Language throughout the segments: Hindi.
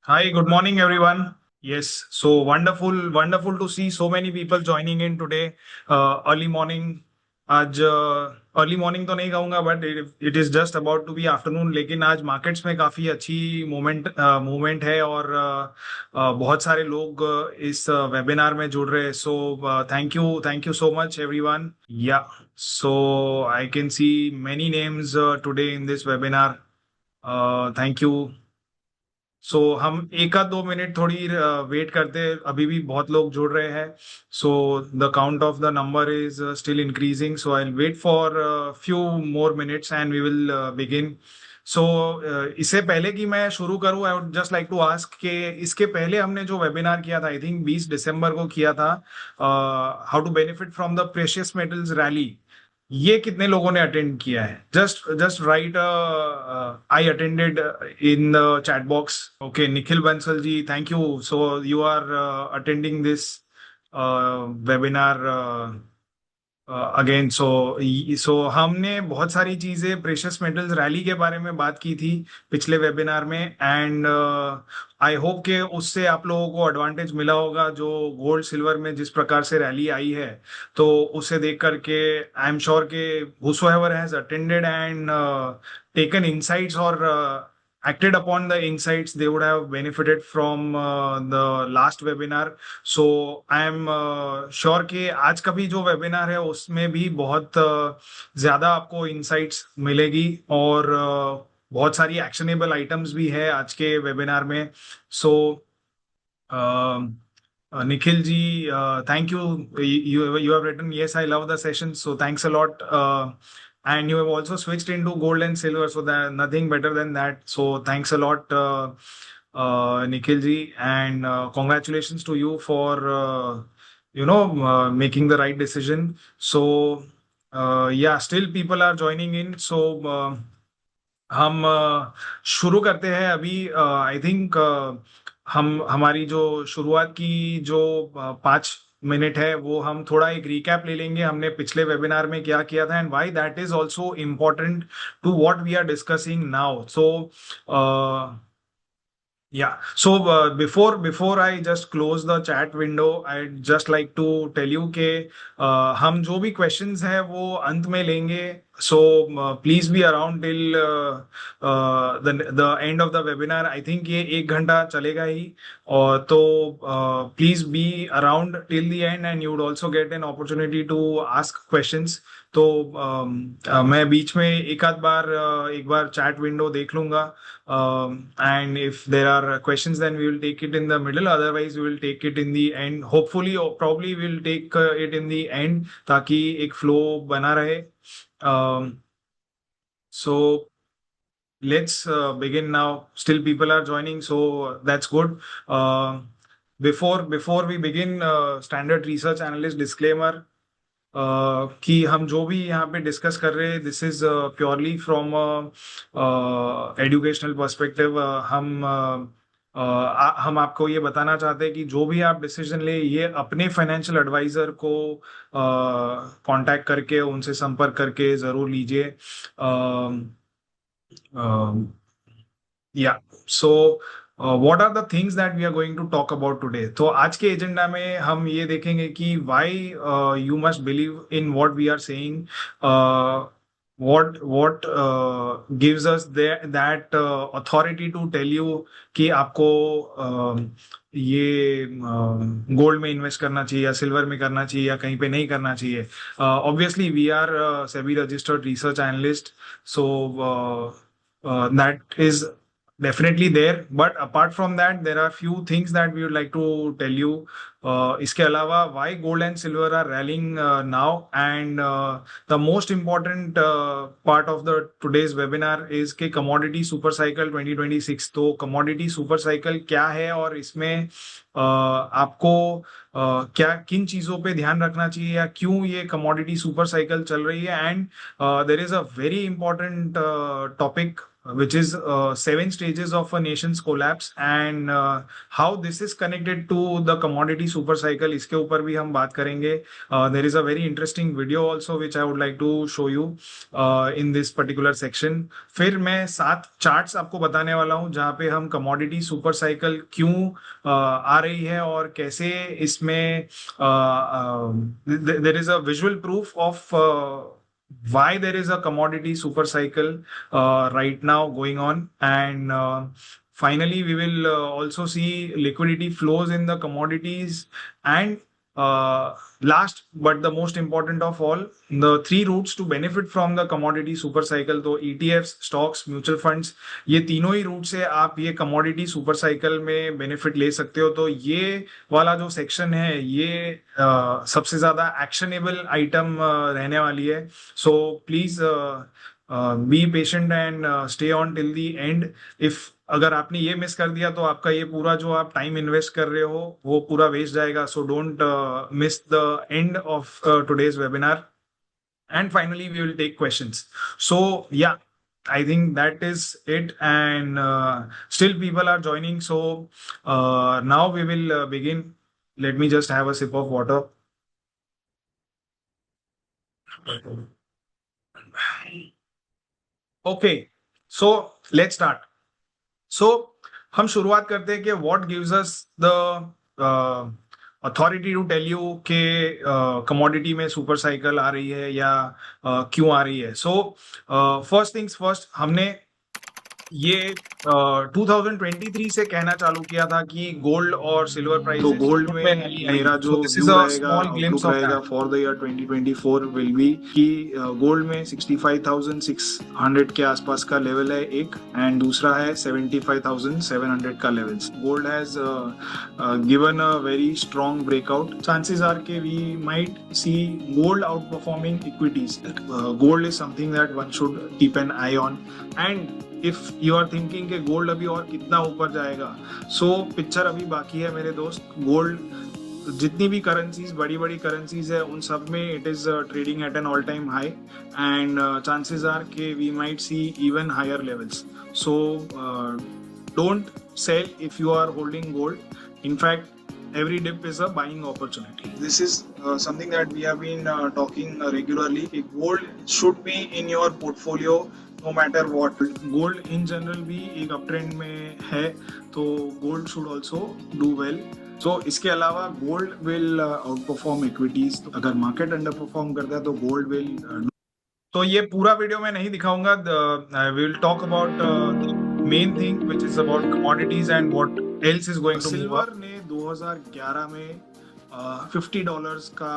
Hi, good morning, everyone. Yes, so wonderful, wonderful to see so many people joining in today. Early morning. आज अर्ली मॉर्निंग तो नहीं कहूंगा but it is just about to be afternoon, लेकिन आज मार्केट्स में काफी अच्छी मूवमेंट है और बहुत सारे लोग इस वेबिनार में जुड़ रहे हैं. So thank you so much everyone. Yeah so I can see many names today in this webinar. Thank you. So हम एक आध 2 मिनट थोड़ी वेट करते हैं. अभी भी बहुत लोग जुड़ रहे हैं. So the count of the number is still increasing. So I wait for few more minutes and we will begin. So इससे पहले कि मैं शुरू करूं, I would just like to ask के इसके पहले हमने जो वेबिनार किया था, आई थिंक 20 दिसंबर को किया था, how to benefit from the precious metals rally. ये कितने लोगों ने अटेंड किया है? Just just write I attended in the chat box. Okay, Nikhil Bansal ji, thank you. So you are attending this webinar again. So हमने बहुत सारी चीजें प्रेशियस मेटल्स रैली के बारे में बात की थी पिछले वेबिनार में. एंड आई होप के उससे आप लोगों को एडवांटेज मिला होगा, जो गोल्ड सिल्वर में जिस प्रकार से रैली आई है. तो उसे देख करके आई एम श्योर के whosoever has attended and taken insights और acted upon the insights, they would have benefited from the last webinar. So I am sure कि आज का भी जो वेबिनार है उसमें भी बहुत ज्यादा आपको इंसाइट्स मिलेगी और बहुत सारी एक्शनेबल आइटम्स भी है आज के वेबिनार में. सो Nikhil ji, thank you. You have written, yes, I love the session, so thanks a lot. And you have also switched into gold and silver, so that nothing better than that. So thanks a lot, Nikhil ji, and congratulations to you for making the right decision. So yeah, still people are joining in. So हम शुरू करते हैं अभी. आई थिंक हम हमारी जो शुरुआत की जो 5 मिनट है, वो हम थोड़ा एक रिकैप ले लेंगे हमने पिछले वेबिनार में क्या किया था, and why that is also important to what we are discussing now. So yeah. So before I just close the chat window, I'd just like to tell you कि हम जो भी questions है वो अंत में लेंगे. So please be around till the end of the webinar. I think ये 1 घंटा चलेगा ही. और तो please be around till the end and you would also get an opportunity to ask questions. तो मैं बीच में एक आध बार एक बार चैट विंडो देख लूंगा. And if there are questions, then we will take it in the middle. Otherwise, we will take it in the end. Hopefully, or probably we'll take it in the end, ताकि एक flow बना रहे. So let's begin now. Still, people are joining, so that's good. Before we begin, standard research analyst disclaimer. कि हम जो भी यहाँ पे डिस्कस कर रहे हैं, this is purely from educational perspective. हम आपको ये बताना चाहते हैं कि जो भी आप डिसीजन ले, ये अपने फाइनेंशियल एडवाइजर को कांटेक्ट करके, उनसे संपर्क करके जरूर लीजिए. या so what are the things that we are going to talk about today. तो आज के एजेंडा में हम ये देखेंगे कि why you must believe in what we are saying. what gives us that authority to tell you कि आपको ये गोल्ड में इन्वेस्ट करना चाहिए या सिल्वर में करना चाहिए या कहीं पे नहीं करना चाहिए. Obviously we are SEBI registered research analyst, so that is definitely there, but apart from that there are few things that we would like to tell you. इसके अलावा why gold and silver are rallying now, and the most important part of the today's webinar is कि commodity super cycle 2026. तो commodity super cycle क्या है और इसमें आपको क्या किन चीजों पे ध्यान रखना चाहिए या क्यों ये कमोडिटी सुपर साइकिल चल रही है. And there is a very important topic which is 7 stages of a nation's collapse and how this is connected to the commodity super cycle. इसके ऊपर भी हम बात करेंगे. There is a very interesting video also which I would like to show you in this particular section. फिर मैं 7 charts आपको बताने वाला हूँ जहाँ पे हम commodity super cycle क्यों आ रही है और कैसे इसमें there is a visual proof of why there is a commodity super cycle right now going on, and finally we will also see liquidity flows in the commodities, and last but the most important of all, the 3 routes to benefit from the commodity super cycle. तो ETFs, stocks, mutual funds, ये तीनों ही रूट से आप ये कमोडिटी सुपर साइकिल में बेनिफिट ले सकते हो. तो ये वाला जो सेक्शन है ये सबसे ज्यादा एक्शनेबल आइटम रहने वाली है. So please be patient and stay on till the end. If अगर आपने ये मिस कर दिया तो आपका ये पूरा जो आप टाइम इन्वेस्ट कर रहे हो वो पूरा वेस्ट जाएगा. So don't miss the end of today's webinar. And finally, we will take questions. So, yeah, I think that is it. And still people are joining. So now we will begin. Let me just have a sip of water. Okay, so let's start. So हम शुरुआत करते हैं कि what gives us the authority to tell you के कमोडिटी में सुपर साइकिल आ रही है या क्यों आ रही है. सो फर्स्ट थिंग्स फर्स्ट, हमने ये 2023 से कहना चालू किया था कि गोल्ड और सिल्वर प्राइस, तो गोल्ड में मेरा जो व्यू रहेगा, आउटलुक रहेगा for the year 2024 will be कि गोल्ड में 65,600 के आसपास का लेवल है एक, एंड दूसरा है 75,700 का levels. Gold has given a very strong breakout. Chances are के we might see gold outperforming equities. Gold is something that one should keep an eye on. And if you are thinking कि गोल्ड अभी और कितना ऊपर जाएगा, सो पिक्चर अभी बाकी है मेरे दोस्त. गोल्ड जितनी भी करेंसीज, बड़ी बड़ी करेंसीज है, उन सब में it is trading at an all time high, and chances are के we might see even higher levels. So don't sell if you are holding gold. In fact every dip is a buying opportunity. This is something that we have been talking regularly. Gold should be in your portfolio no matter what. Gold in general भी एक uptrend में है, तो gold should also do well. So इसके अलावा gold will outperform equities. तो अगर market underperform करता है तो gold will तो ये पूरा वीडियो मैं नहीं दिखाऊंगा. We will talk about the main thing which is about commodities and what else is going to move up. Silver ने 2011 में $50 का,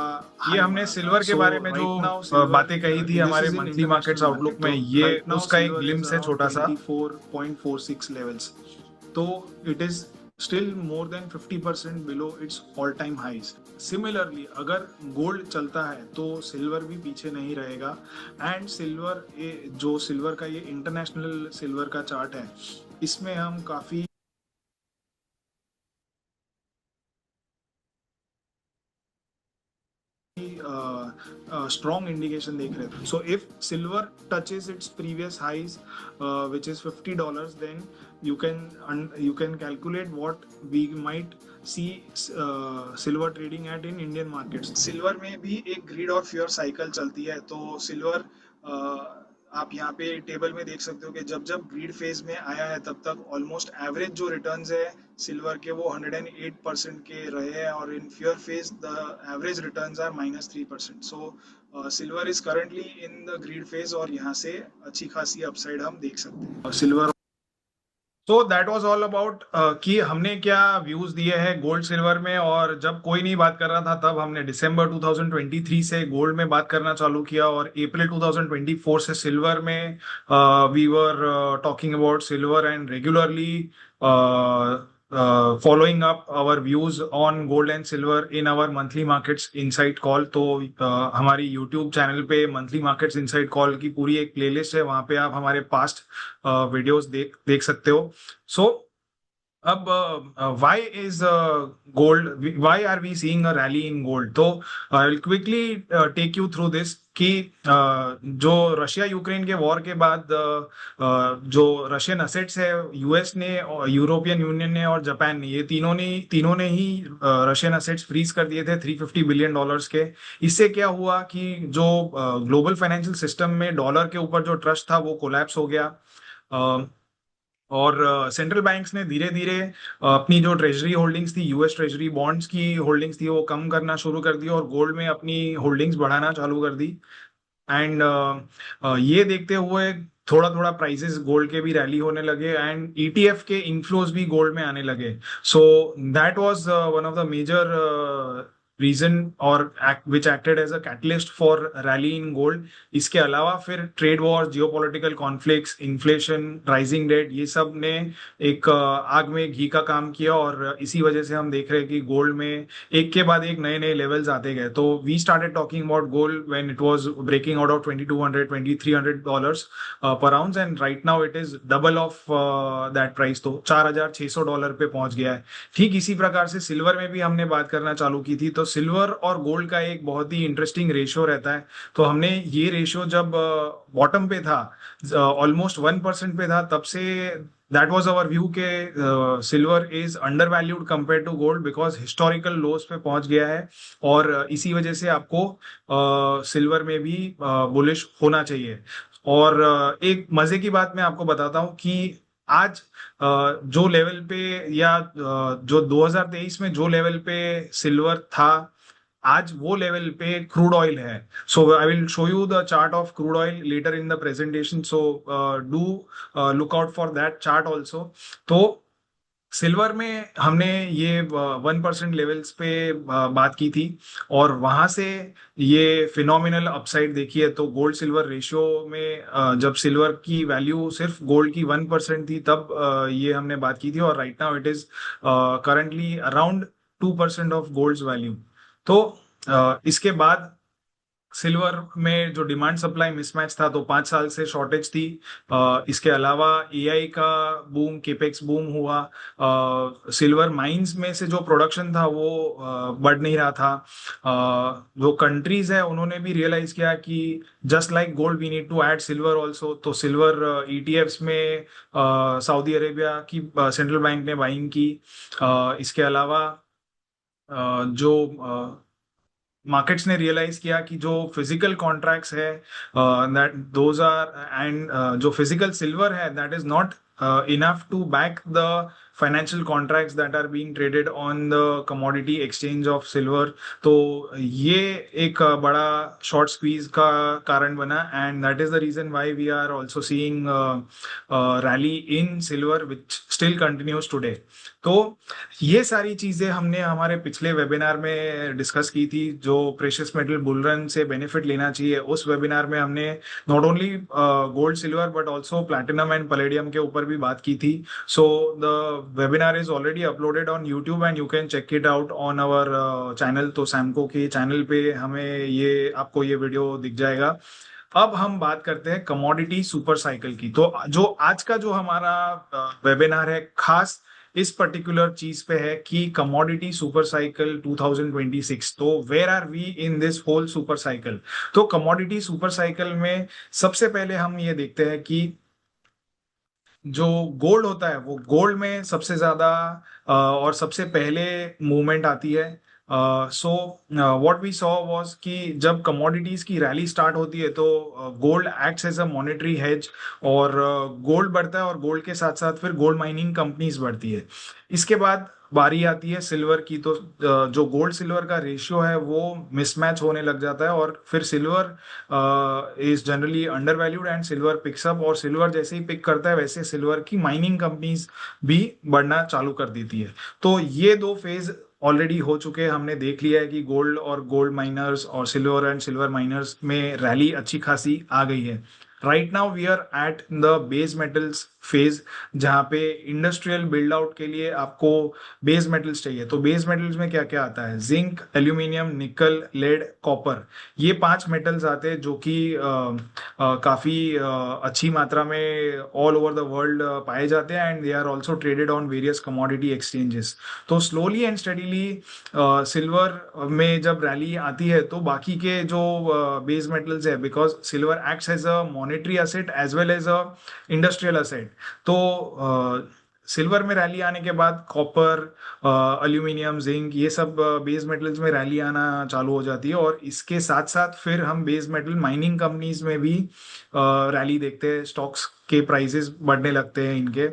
ये हमने सिल्वर के बारे में जो बातें कही थी हमारे मंथली मार्केट्स आउटलुक में, ये उसका एक ग्लिम्स है छोटा सा. 4.46 लेवल्स. तो it is still more than 50% below its all-time highs. Similarly, अगर गोल्ड चलता है तो सिल्वर भी पीछे नहीं रहेगा. एंड सिल्वर, जो सिल्वर का ये इंटरनेशनल सिल्वर का चार्ट है, इसमें हम काफी strong indication देख रहे थे. So if silver touches its previous highs, which is $50, then you can calculate what we might see silver trading at in Indian markets. Silver में भी एक greed और fear cycle चलती है. तो silver आप यहाँ पे टेबल में देख सकते हो कि जब जब ग्रीड फेज में आया है तब तक ऑलमोस्ट एवरेज जो रिटर्न्स है सिल्वर के वो 108% के रहे हैं, और in fear phase the average returns are -3%. So silver is currently in the greed phase और यहाँ से अच्छी खासी अपसाइड हम देख सकते हैं सिल्वर. तो दैट वाज ऑल अबाउट कि हमने क्या व्यूज दिए हैं गोल्ड सिल्वर में. और जब कोई नहीं बात कर रहा था तब हमने दिसंबर 2023 से गोल्ड में बात करना चालू किया, और अप्रैल 2024 से सिल्वर में we were talking about silver and regularly following up our views on gold and silver in our monthly markets insight call. तो हमारी YouTube चैनल पे मंथली मार्केट्स इनसाइट कॉल की पूरी एक प्लेलिस्ट है, वहां पे आप हमारे पास्ट वीडियोस देख सकते हो. सो अब why is gold, why are we seeing a rally in gold? तो I will quickly take you through this कि जो रशिया यूक्रेन के वॉर के बाद जो रशियन असेट्स है, यूएस ने और यूरोपियन यूनियन ने और जापान ने, ये तीनों ने ही रशियन असेट्स फ्रीज कर दिए थे $350 बिलियन के। इससे क्या हुआ कि जो ग्लोबल फाइनेंशियल सिस्टम में डॉलर के ऊपर जो ट्रस्ट था वो कोलैप्स हो गया। और सेंट्रल बैंक्स ने धीरे धीरे अपनी जो ट्रेजरी होल्डिंग्स थी, यूएस ट्रेजरी बॉन्ड्स की होल्डिंग्स थी, वो कम करना शुरू कर दी और गोल्ड में अपनी होल्डिंग्स बढ़ाना चालू कर दी। एंड ये देखते हुए थोड़ा थोड़ा प्राइसेस गोल्ड के भी रैली होने लगे एंड ईटीएफ के इनफ्लोज भी गोल्ड में आने लगे। So that was one of the major reason और which acted as a catalyst for rally in gold. इसके अलावा फिर trade war, geopolitical conflicts, inflation, rising debt, ये सब ने एक आग में घी का काम किया और इसी वजह से हम देख रहे हैं कि गोल्ड में एक के बाद एक नए नए लेवल्स आते गए। तो we started talking about gold when it was breaking out of 2200 $2300 per ounce and right now it is double of that price, तो $4600 पे पहुंच गया है। ठीक इसी प्रकार से सिल्वर में भी हमने बात करना चालू की थी। तो सिल्वर और गोल्ड का एक बहुत ही इंटरेस्टिंग रेशियो रहता है। तो हमने ये रेशियो जब बॉटम पे था, ऑलमोस्ट 1% पे था, तब से दैट वाज आवर व्यू के silver is undervalued compare to gold because historical lows पे पहुंच गया है। और इसी वजह से आपको सिल्वर में भी बुलिश होना चाहिए। और एक मजे की बात मैं आपको बताता हूँ कि आज जो लेवल पे या जो 2023 में जो लेवल पे सिल्वर था, आज वो लेवल पे क्रूड ऑयल है। So I will show you the chart of crude oil later in the presentation, so do look out for that chart also. तो सिल्वर में हमने ये 1% लेवल्स पे बात की थी और वहां से ये फिनोमिनल अपसाइड देखी है। तो गोल्ड सिल्वर रेशियो में जब सिल्वर की वैल्यू सिर्फ गोल्ड की 1% थी, तब ये हमने बात की थी और right now it is currently around 2% of gold's value. तो इसके बाद सिल्वर में जो डिमांड सप्लाई मिसमैच था, तो 5 साल से शॉर्टेज थी। इसके अलावा एआई का बूम, केपेक्स बूम हुआ। सिल्वर माइंस में से जो प्रोडक्शन था वो बढ़ नहीं रहा था। जो कंट्रीज है उन्होंने भी रियलाइज किया कि just like gold we need to add silver also. तो सिल्वर ईटीएफ्स में सऊदी अरेबिया की सेंट्रल बैंक ने बाइंग की। इसके अलावा जो मार्केट्स ने रियलाइज किया कि जो फिजिकल कॉन्ट्रैक्ट्स है, दैट दोज आर एंड जो फिजिकल सिल्वर है, that is not enough to back the financial contracts that are being traded on the commodity exchange of silver. तो ये एक बड़ा शॉर्ट स्क्वीज का कारण बना and that is the reason why we are also seeing rally in silver which still continues today. तो ये सारी चीजें हमने हमारे पिछले वेबिनार में डिस्कस की थी। जो प्रेशियस मेटल बुल रन से बेनिफिट लेना चाहिए, उस वेबिनार में हमने not only gold silver but also platinum and palladium के ऊपर भी बात की थी। So the webinar is already uploaded on YouTube and you can check it out on our channel. तो सैमको के चैनल पे हमें ये आपको ये वीडियो दिख जाएगा। अब हम बात करते हैं कमोडिटी सुपर साइकिल की। तो जो आज का जो हमारा वेबिनार है, खास इस पर्टिकुलर चीज पे है कि कमोडिटी सुपर साइकिल 2026। तो where are we in this whole super cycle? तो कमोडिटी सुपर साइकिल में सबसे पहले हम ये देखते हैं कि जो गोल्ड होता है, वो गोल्ड में सबसे ज्यादा और सबसे पहले मूवमेंट आती है। So what we saw was कि जब कमोडिटीज की रैली स्टार्ट होती है, तो gold acts as a monetary hedge और गोल्ड बढ़ता है और गोल्ड के साथ साथ फिर गोल्ड माइनिंग कंपनीज बढ़ती है। इसके बाद बारी आती है सिल्वर की। तो जो गोल्ड सिल्वर का रेशियो है वो मिसमैच होने लग जाता है और फिर silver is generally under valued and silver picks up. और सिल्वर जैसे ही पिक करता है, वैसे सिल्वर की माइनिंग कंपनीज भी बढ़ना चालू कर देती है। तो ये दो फेज ऑलरेडी हो चुके हैं। हमने देख लिया है कि गोल्ड और गोल्ड माइनर्स और सिल्वर एंड सिल्वर माइनर्स में रैली अच्छी खासी आ गई है। Right now we are at the base metals phase जहाँ पे इंडस्ट्रियल बिल्ड आउट के लिए आपको बेस मेटल्स चाहिए। तो बेस मेटल्स में क्या क्या आता है? जिंक, एल्यूमिनियम, निकल, लेड, कॉपर, ये 5 मेटल्स आते हैं जो कि काफी अच्छी मात्रा में ऑल ओवर द वर्ल्ड पाए जाते हैं and they are also traded on various commodity exchanges. तो स्लोली एंड स्टडीली सिल्वर में जब रैली आती है तो बाकी के जो बेस मेटल्स है, because silver acts as a monetary asset as well as a industrial asset, तो सिल्वर में रैली आने के बाद कॉपर, अल्यूमिनियम, जिंक, ये सब बेस मेटल्स में रैली आना चालू हो जाती है। और इसके साथ साथ फिर हम बेस मेटल माइनिंग कंपनीज में भी रैली देखते हैं, स्टॉक्स के प्राइसेस बढ़ने लगते हैं इनके।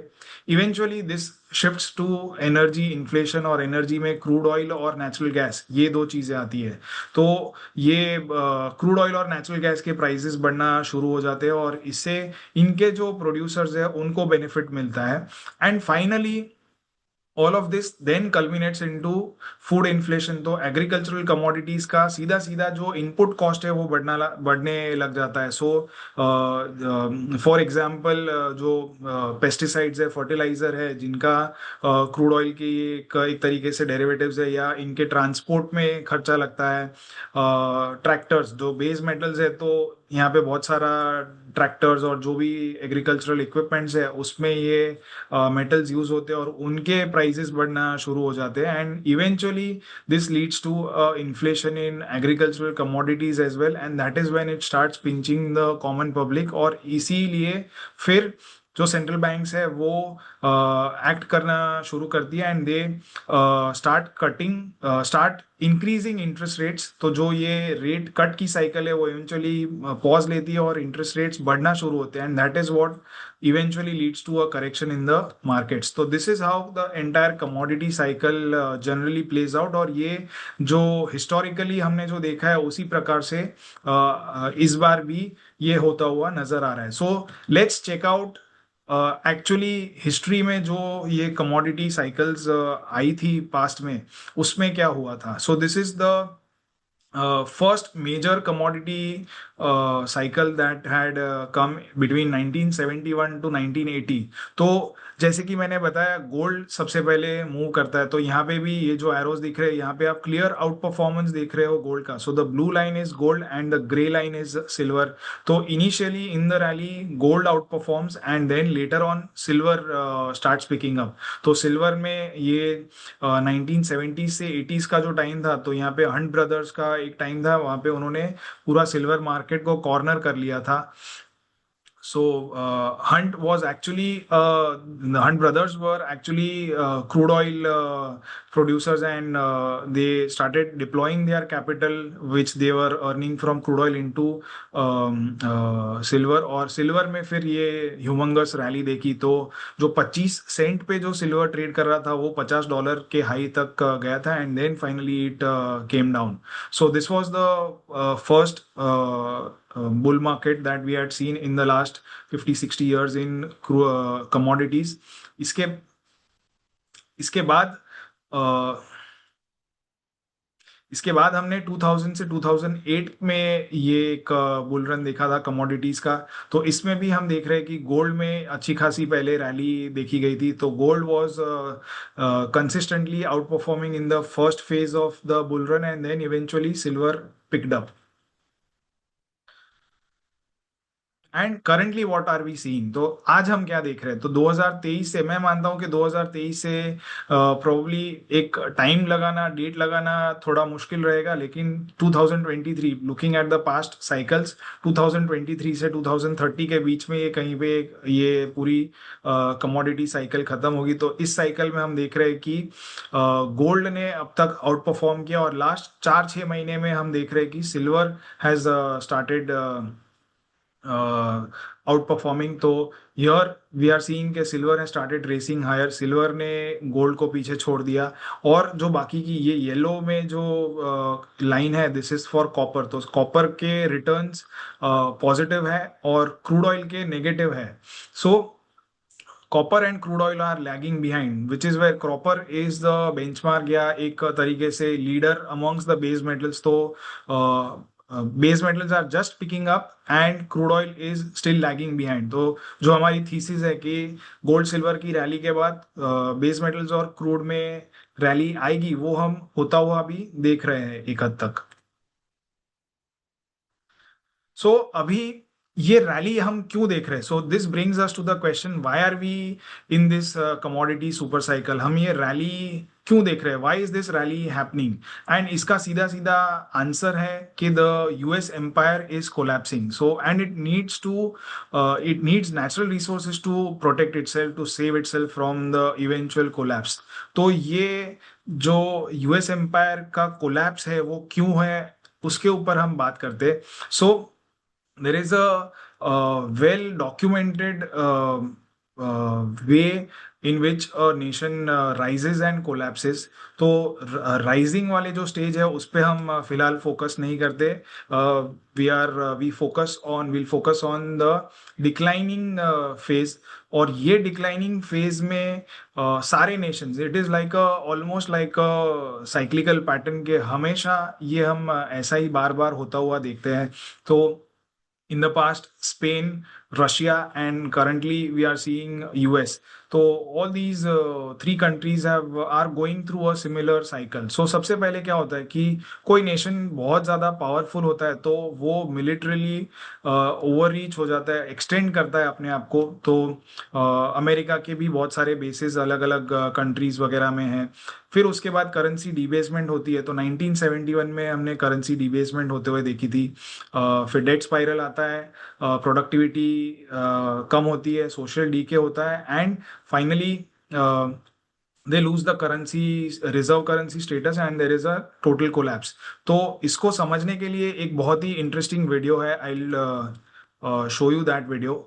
Eventually this shifts to energy inflation, और एनर्जी में क्रूड ऑयल और नेचुरल गैस, ये दो चीजें आती है। तो ये क्रूड ऑयल और नेचुरल गैस के प्राइसेस बढ़ना शुरू हो जाते हैं और इससे इनके जो प्रोड्यूसर्स है उनको बेनिफिट मिलता है। And finally all of this then culminates into food inflation. तो एग्रीकल्चरल कमोडिटीज का सीधा सीधा जो इनपुट कॉस्ट है वो बढ़ने लग जाता है। सो फॉर एग्जांपल जो पेस्टिसाइड्स है, फर्टिलाइजर है, जिनका क्रूड ऑयल की एक तरीके से डेरिवेटिव्स है, या इनके ट्रांसपोर्ट में खर्चा लगता है। ट्रैक्टर्स जो बेस मेटल्स है, तो यहाँ पे बहुत सारा ट्रैक्टर्स और जो भी एग्रीकल्चरल इक्विपमेंट्स है उसमें ये मेटल्स यूज होते हैं और उनके प्राइसेस बढ़ना शुरू हो जाते हैं। And eventually this leads to inflation in agricultural commodities as well, and that is when it starts pinching the common public. और इसीलिए फिर जो सेंट्रल बैंक्स है वो एक्ट करना शुरू करती है and they start increasing interest rates. तो जो ये रेट कट की साइकिल है वो इवेंचुअली पॉज लेती है और इंटरेस्ट रेट्स बढ़ना शुरू होते हैं, and that is what eventually leads to a correction in the markets. So this is how the entire commodity cycle generally plays out। और ये जो historically हमने जो देखा है उसी प्रकार से इस बार भी ये होता हुआ नजर आ रहा है। So let's check out actually history में जो ये कमोडिटी साइकिल्स आई थी पास्ट में, उसमें क्या हुआ था। सो this is the first major commodity cycle that had come between 1971 to 1980। तो जैसे कि मैंने बताया गोल्ड सबसे पहले मूव करता है। तो यहाँ पे भी ये जो एरोज दिख रहे हैं, यहाँ पे आप क्लियर आउट परफॉर्मेंस देख रहे हो गोल्ड का। So the blue line is gold and the grey line is silver. तो initially in the rally gold outperforms and then later on silver starts picking up. तो सिल्वर में ये 1970 से 80s का जो टाइम था, तो यहाँ पे हंट ब्रदर्स का एक टाइम था, वहां पे उन्होंने पूरा सिल्वर मार्केट को कॉर्नर कर लिया था। So Hunt was actually the Hunt brothers were actually crude oil producers, and they started deploying their capital which they were earning from crude oil into silver. और सिल्वर में फिर ये ह्यूमंगस रैली देखी। तो जो 25 सेंट पे जो सिल्वर ट्रेड कर रहा था वो $50 के हाई तक गया था, and then finally it came down. So this was the first bull market that we had seen in the last 50-60 years in commodities। इसके इसके बाद uh, इसके बाद हमने 2000 से 2008 में ये एक बुल रन देखा था कमोडिटीज का। तो इसमें भी हम देख रहे हैं कि गोल्ड में अच्छी खासी पहले रैली देखी गई थी। तो gold was consistently outperforming in the first phase of the bull run, and then eventually silver picked up. And currently what are we seeing? तो आज हम क्या देख रहे हैं? तो 2023 से, मैं मानता हूं कि 2023 से प्रोबब्ली एक टाइम लगाना, डेट लगाना थोड़ा मुश्किल रहेगा, लेकिन 2023, looking at the past cycles, 2023 से 2030 के बीच में ये कहीं पे ये पूरी कमोडिटी साइकिल खत्म होगी। तो इस साइकिल में हम देख रहे हैं कि गोल्ड ने अब तक आउट परफॉर्म किया, और लास्ट 4-6 महीने में हम देख रहे हैं कि silver has started out performing. तो हियर वी आर सीइंग के सिल्वर है स्टार्टेड रेसिंग हायर, सिल्वर ने गोल्ड को पीछे छोड़ दिया। और जो बाकी की ये येलो में जो लाइन है, दिस इज फॉर कॉपर। तो कॉपर के रिटर्न्स पॉजिटिव है और क्रूड ऑयल के नेगेटिव है। So copper and crude oil are lagging behind, which is where copper is the benchmark, या एक तरीके से leader amongst the base metals. तो base metals are just picking up and crude oil is still lagging behind. तो जो हमारी थीसिस है कि गोल्ड सिल्वर की रैली के बाद बेस मेटल्स और क्रूड में रैली आएगी, वो हम होता हुआ भी देख रहे हैं एक हद तक। सो अभी ये रैली हम क्यों देख रहे हैं? So this brings us to the question, why are we in this commodity super cycle? हम ये रैली क्यों देख रहे हैं? Why is this rally happening? And इसका सीधा सीधा आंसर है कि the US empire is collapsing, so and it needs natural resources to protect itself, to save itself from the eventual collapse. तो ये जो यूएस एम्पायर का कोलैप्स है वो क्यों है, उसके ऊपर हम बात करते हैं। सो there is a well documented way in which a nation rises and collapses. तो राइजिंग वाले जो स्टेज है उस पे हम फिलहाल फोकस नहीं करते। We focus on the declining phase. और ये डिक्लाइनिंग फेज में सारे nations, it is like almost like a cyclical pattern के हमेशा ये हम ऐसा ही बार बार होता हुआ देखते हैं। तो in the past Spain, Russia, and currently we are seeing US. So all these three countries are going through a similar cycle. So सबसे पहले क्या होता है कि कोई नेशन बहुत ज़्यादा पावरफुल होता है तो वो मिलिट्रली ओवर रीच हो जाता है, एक्सटेंड करता है अपने आप को। तो अमेरिका के भी बहुत सारे बेसिस अलग अलग कंट्रीज वगैरह में हैं। फिर उसके बाद करेंसी डिबेसमेंट होती है, तो 1971 में हमने करेंसी डिबेसमेंट होते हुए देखी थी। फिर डेट स्पाइरल आता है, प्रोडक्टिविटी कम होती है, सोशल डीके होता है, and finally they lose the currency reserve currency status and there is a total collapse. तो इसको समझने के लिए एक बहुत ही इंटरेस्टिंग वीडियो है, आई will show you that video.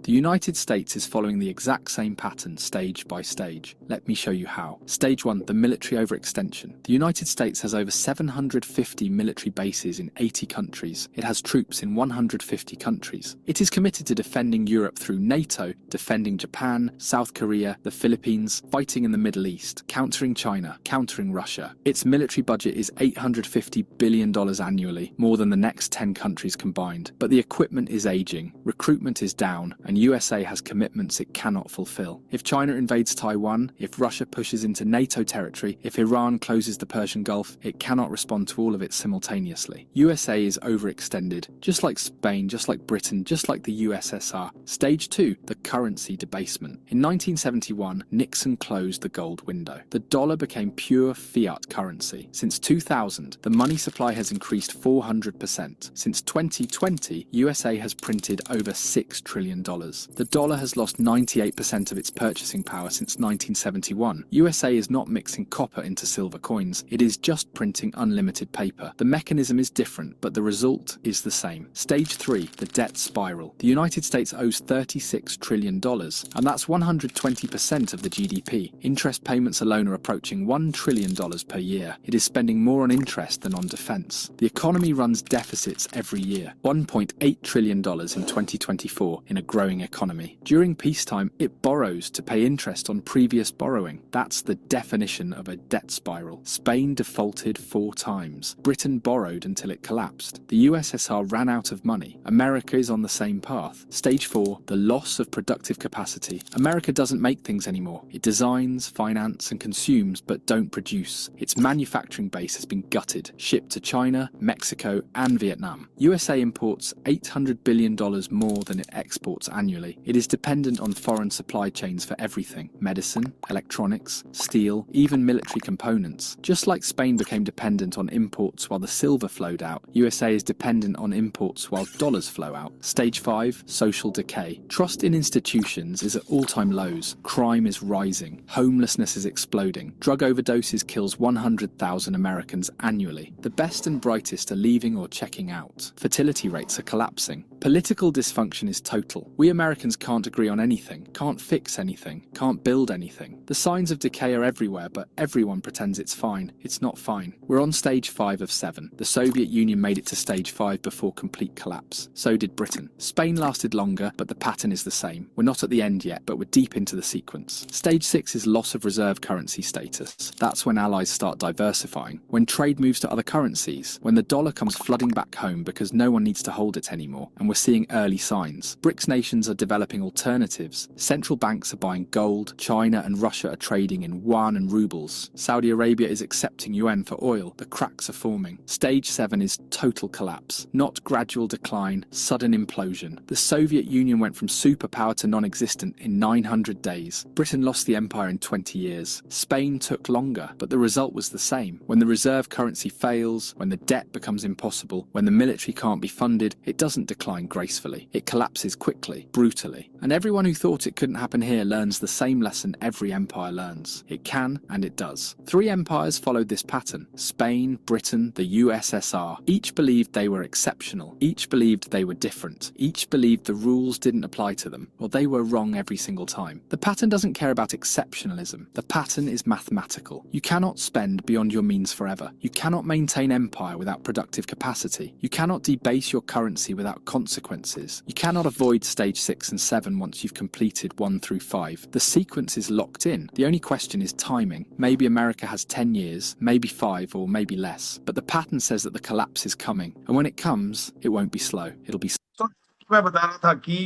The United States is following the exact same pattern stage by stage. Let me show you how. Stage 1, the military overextension. The United States has over 750 military bases in 80 countries. It has troops in 150 countries. It is committed to defending Europe through NATO, defending Japan, South Korea, the Philippines, fighting in the Middle East, countering China, countering Russia. Its military budget is $850 billion annually, more than the next 10 countries combined. But the equipment is aging, recruitment is down, and USA has commitments it cannot fulfill. If China invades Taiwan, if Russia pushes into NATO territory, if Iran closes the Persian Gulf, it cannot respond to all of it simultaneously. USA is overextended, just like Spain, just like Britain, just like the USSR. Stage 2, the currency debasement. In 1971, Nixon closed the gold window. The dollar became pure fiat currency. Since 2000, the money supply has increased 400%. Since 2020, USA has printed over $6 trillion. The dollar has lost 98% of its purchasing power since 1971. USA is not mixing copper into silver coins, it is just printing unlimited paper. The mechanism is different, but the result is the same. Stage 3, the debt spiral. The United States owes $36 trillion, and that's 120% of the GDP. Interest payments alone are approaching $1 trillion per year. It is spending more on interest than on defense. The economy runs deficits every year, $1.8 trillion in 2024 in a growing economy. During peacetime, it borrows to pay interest on previous borrowing. That's the definition of a debt spiral. Spain defaulted 4 times. Britain borrowed until it collapsed. The USSR ran out of money. America is on the same path. Stage 4, the loss of productive capacity. America doesn't make things anymore. It designs, finance, and consumes, but don't produce. Its manufacturing base has been gutted, shipped to China, Mexico, and Vietnam. USA imports $800 billion more than it exports annually. It is dependent on foreign supply chains for everything: medicine, electronics, steel, even military components. Just like Spain became dependent on imports while the silver flowed out, USA is dependent on imports while dollars flow out. Stage 5, social decay. Trust in institutions is at all-time lows. Crime is rising. Homelessness is exploding. Drug overdoses kills 100,000 Americans annually. The best and brightest are leaving or checking out. Fertility rates are collapsing. Political dysfunction is totally battle. We Americans can't agree on anything, can't fix anything, can't build anything. The signs of decay are everywhere, but everyone pretends it's fine. It's not fine. We're on stage 5 of 7. The Soviet Union made it to stage 5 before complete collapse. So did Britain. Spain lasted longer, but the pattern is the same. We're not at the end yet, but we're deep into the sequence. Stage 6 is loss of reserve currency status. That's when allies start diversifying, when trade moves to other currencies, when the dollar comes flooding back home because no one needs to hold it anymore, and we're seeing early signs. BRICS nations are developing alternatives. Central banks are buying gold, China and Russia are trading in yuan and rubles. Saudi Arabia is accepting yuan for oil. The cracks are forming. Stage 7 is total collapse, not gradual decline, sudden implosion. The Soviet Union went from superpower to non-existent in 900 days. Britain lost the empire in 20 years. Spain took longer, but the result was the same. When the reserve currency fails, when the debt becomes impossible, when the military can't be funded, it doesn't decline gracefully. It collapses quickly, brutally. And everyone who thought it couldn't happen here learns the same lesson every empire learns. It can, and it does. 3 empires followed this pattern: Spain, Britain, the USSR. Each believed they were exceptional. Each believed they were different. Each believed the rules didn't apply to them. Well, they were wrong every single time. The pattern doesn't care about exceptionalism. The pattern is mathematical. You cannot spend beyond your means forever. You cannot maintain empire without productive capacity. You cannot debase your currency without consequences. You cannot avoid stage 6 and 7 once you've completed 1 through 5. The sequence is locked in. The only question is timing. Maybe America has 10 years, maybe 5 or maybe less. But the pattern says that the collapse is coming. And when it comes, it won't be slow. It'll be तो मैं बता रहा था कि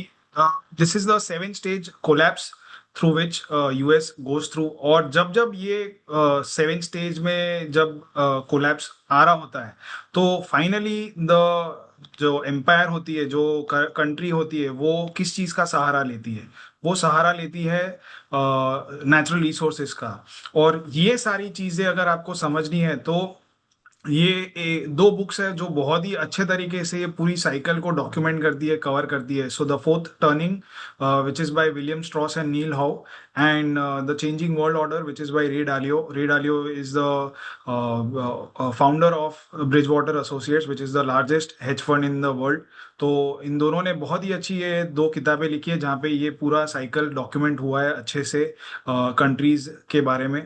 this is the 7th stage collapse through which US goes through, और जब जब ये 7th स्टेज में जब कोलैप्स आ रहा होता है तो फाइनली द जो एम्पायर होती है, जो कंट्री होती है, वो किस चीज का सहारा लेती है? वो सहारा लेती है नेचुरल रिसोर्सेज का। और ये सारी चीजें अगर आपको समझनी है तो ये 2 बुक्स है जो बहुत ही अच्छे तरीके से ये पूरी साइकिल को डॉक्यूमेंट करती है, कवर करती है। So the fourth turning which is by William Strauss and Neil Howe, and the changing world order which is by Ray Dalio. Ray Dalio is the founder of Bridgewater Associates which is the largest hedge fund in the world. तो इन दोनों ने बहुत ही अच्छी ये 2 किताबें लिखी है जहाँ पे ये पूरा साइकिल डॉक्यूमेंट हुआ है अच्छे से कंट्रीज के बारे में।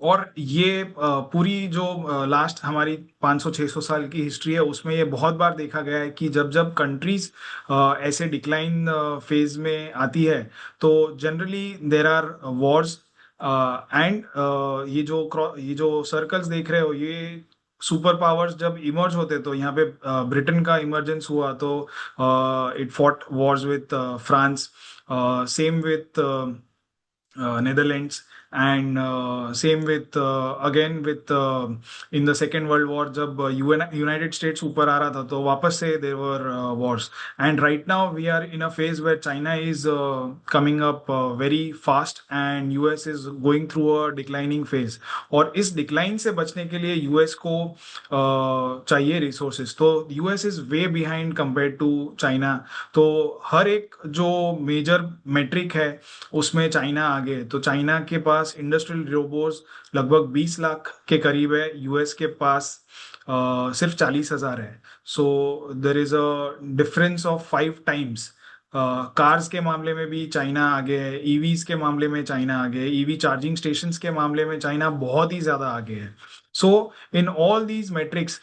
और ये पूरी जो लास्ट हमारी 500-600 साल की हिस्ट्री है उसमें ये बहुत बार देखा गया है कि जब जब कंट्रीज ऐसे डिक्लाइन फेज में आती है तो generally there are wars, and ये जो सर्कल्स देख रहे हो, ये सुपर पावर्स जब इमर्ज होते तो यहाँ पे ब्रिटेन का इमर्जेंस हुआ तो it fought Wars with France, same with Netherlands, and same with again with in the Second World War जब United States ऊपर आ रहा था तो वापस से there were wars, and right now we are in a phase where China is coming up very fast and US is going through a declining phase। और इस decline से बचने के लिए US को चाहिए resources, तो US is way behind compared to China। तो हर एक जो मेजर मेट्रिक है उसमें चाइना आगे। तो चाइना के पास इंडस्ट्रियल रोबोट्स लगभग 20 लाख के करीब है, यूएस के पास सिर्फ 40,000 है। So there is a difference of 5 times. Cars के मामले में भी चाइना आगे है, ईवीज के मामले में चाइना आगे है, ईवी चार्जिंग स्टेशंस के मामले में चाइना बहुत ही ज्यादा आगे है। So in all these metrics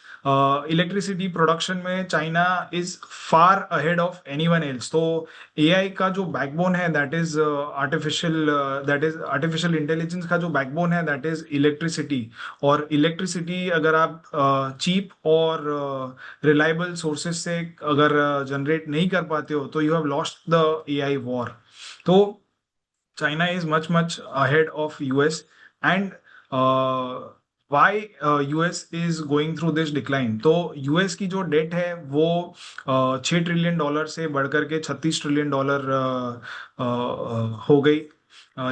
electricity production में China is far ahead of anyone else. तो एआई का जो बैकबोन है दैट इज आर्टिफिशियल इंटेलिजेंस का जो बैकबोन है दैट इज इलेक्ट्रिसिटी। और इलेक्ट्रिसिटी अगर आप चीप और रिलायबल सोर्सेज से अगर जनरेट नहीं कर पाते हो तो you have lost the AI war. तो China is much ahead of US, and why US is going through this decline? तो US की जो डेट है वो $6 ट्रिलियन से बढ़कर के $36 ट्रिलियन हो गई,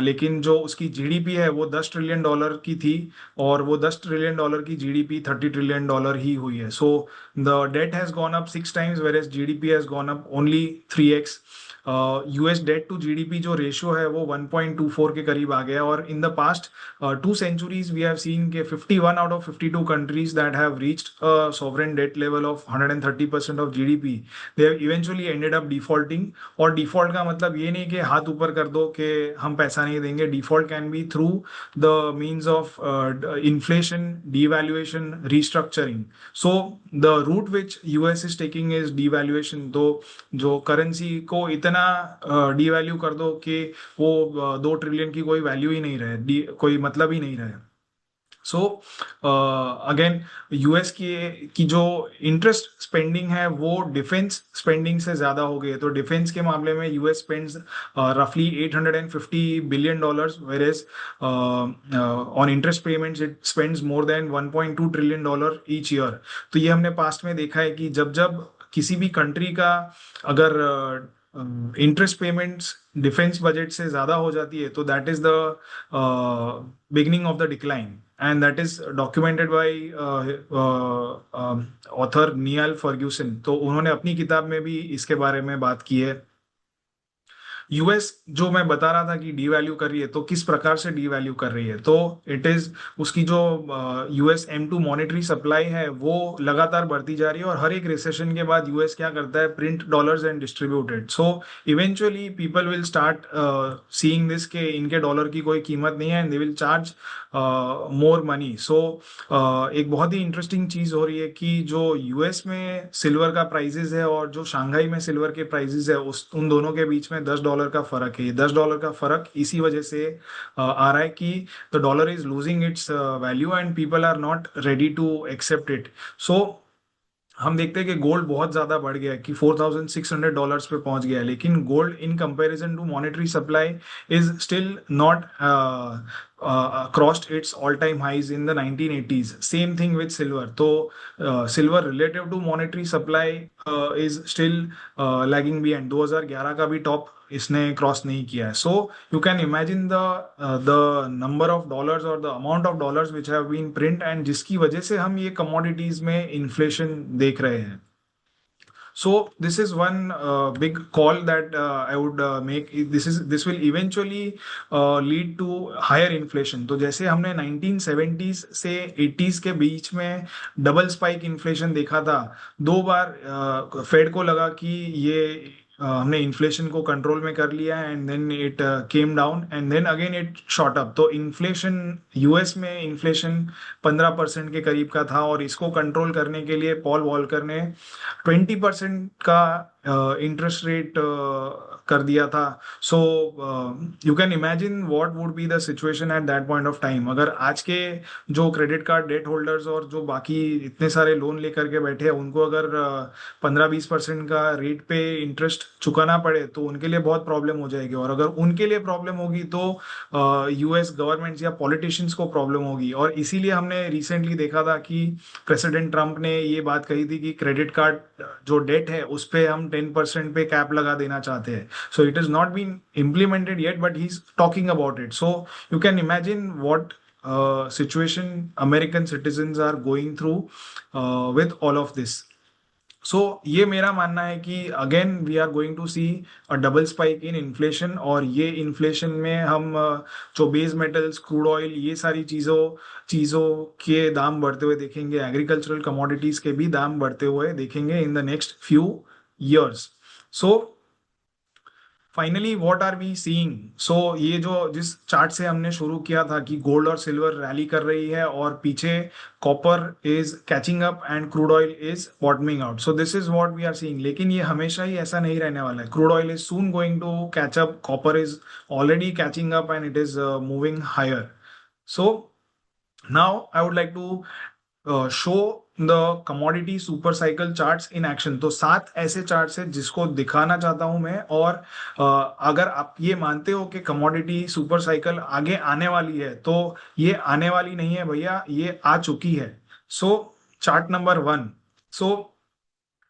लेकिन जो उसकी जीडीपी है वो $10 ट्रिलियन की थी, और वो $10 ट्रिलियन की जीडीपी $30 ट्रिलियन ही हुई है। So the debt has gone up 6 times whereas GDP has gone up only 3x। US debt to GDP जो रेशियो है वो 1.24 के करीब आ गया, और in the past 2 centuries we have seen के 51 out of 52 countries that have reached sovereign debt level of 130% of GDP, they have eventually ended up defaulting. और डिफॉल्ट का मतलब ये नहीं कि हाथ ऊपर कर दो कि हम पैसा नहीं देंगे. Default can be through the means of inflation, devaluation, restructuring. So the route which US is taking is devaluation. तो जो करेंसी को इतना डिवैल्यू कर दो कि वो 2 ट्रिलियन की कोई वैल्यू ही नहीं रहे, कोई मतलब ही नहीं रहे. सो अगेन यूएस की जो इंटरेस्ट स्पेंडिंग है वो डिफेंस स्पेंडिंग से ज्यादा हो गई है. तो डिफेंस के मामले में यूएस स्पेंड्स रफली $850 billion, whereas on interest payments it spends more than $1.2 trillion each year. तो ये हमने पास्ट में देखा है कि जब जब किसी भी कंट्री का अगर इंटरेस्ट पेमेंट्स डिफेंस बजट से ज्यादा हो जाती है तो that is the beginning of the decline, and that is documented by author Niall Ferguson. तो उन्होंने अपनी किताब में भी इसके बारे में बात की है. यूएस जो मैं बता रहा था कि डीवैल्यू कर रही है, तो किस प्रकार से डीवैल्यू कर रही है, तो इट इज उसकी जो यूएस M2 मॉनेटरी सप्लाई है वो लगातार बढ़ती जा रही है, और हर एक रिसेशन के बाद यूएस क्या करता है, print dollars and distributed. So eventually people will start seeing this के इनके डॉलर की कोई कीमत नहीं है, and they will charge more money. सो एक बहुत ही इंटरेस्टिंग चीज हो रही है कि जो यूएस में सिल्वर का प्राइसेस है और जो शंघाई में सिल्वर के प्राइसेस है, उन दोनों के बीच में $10 का फर्क है. ये $10 का फर्क इसी वजह से आ रहा है कि the dollar is losing its value and people are not ready to accept it. So हम देखते हैं कि गोल्ड बहुत ज्यादा बढ़ गया है कि $4,600 पे पहुंच गया है, लेकिन gold in comparison to monetary supply is still not crossed its all-time highs in the 1980s. Same thing with silver. तो silver relative to monetary supply is still lagging behind. 2011 का भी टॉप इसने क्रॉस नहीं किया है. So you can imagine the number of dollars और the amount of dollars which have been print, and जिसकी वजह से हम ये कमोडिटीज में इन्फ्लेशन देख रहे हैं. So this is one big call that I would make. This will eventually lead to higher inflation. तो जैसे हमने 1970s से 80s के बीच में डबल स्पाइक इन्फ्लेशन देखा था, 2 बार फेड को लगा कि ये हमने इन्फ्लेशन को कंट्रोल में कर लिया, and then it came down and then again it shot up. तो इन्फ्लेशन यूएस में इन्फ्लेशन 15% के करीब का था, और इसको कंट्रोल करने के लिए पॉल वॉलकर ने 20% का इंटरेस्ट रेट कर दिया था. सो you can imagine what would be the situation at that point of time. अगर आज के जो क्रेडिट कार्ड डेट होल्डर्स और जो बाकी इतने सारे लोन लेकर के बैठे हैं, उनको अगर 15-20% का रेट पे इंटरेस्ट चुकाना पड़े तो उनके लिए बहुत प्रॉब्लम हो जाएगी, और अगर उनके लिए प्रॉब्लम होगी तो यूएस गवर्नमेंट या पॉलिटिशियंस को प्रॉब्लम होगी. और इसीलिए हमने रिसेंटली देखा था कि प्रेसिडेंट ट्रंप ने ये बात कही थी कि क्रेडिट कार्ड जो डेट है उस पे हम 10% पे कैप लगा देना चाहते हैं. So it has not been implemented yet, but he's talking about it. So you can imagine what situation American citizens are going through with all of this. So ये मेरा मानना है कि again we are going to see a double spike in inflation, और ये इन्फ्लेशन में हम जो बेस मेटल्स, क्रूड ऑयल, ये सारी चीज़ों के दाम बढ़ते हुए देखेंगे, एग्रीकल्चरल कमोडिटीज के भी दाम बढ़ते हुए देखेंगे in the next few years. So finally what are we seeing. So ये जो जिस चार्ट से हमने शुरू किया था कि गोल्ड और सिल्वर रैली कर रही है और पीछे copper is catching up and crude oil is bottoming out. So this is what we are seeing. लेकिन ये हमेशा ही ऐसा नहीं रहने वाला है. Crude oil is soon going to catch up, copper is already catching up and it is moving higher. So now I would like to show the commodity super cycle charts in action. तो 7 ऐसे चार्ट्स हैं जिसको दिखाना चाहता हूं मैं, और अगर आप ये मानते हो कि कमोडिटी सुपर साइकिल आगे आने वाली है, तो ये आने वाली नहीं है भैया, ये आ चुकी है. सो chart number 1. So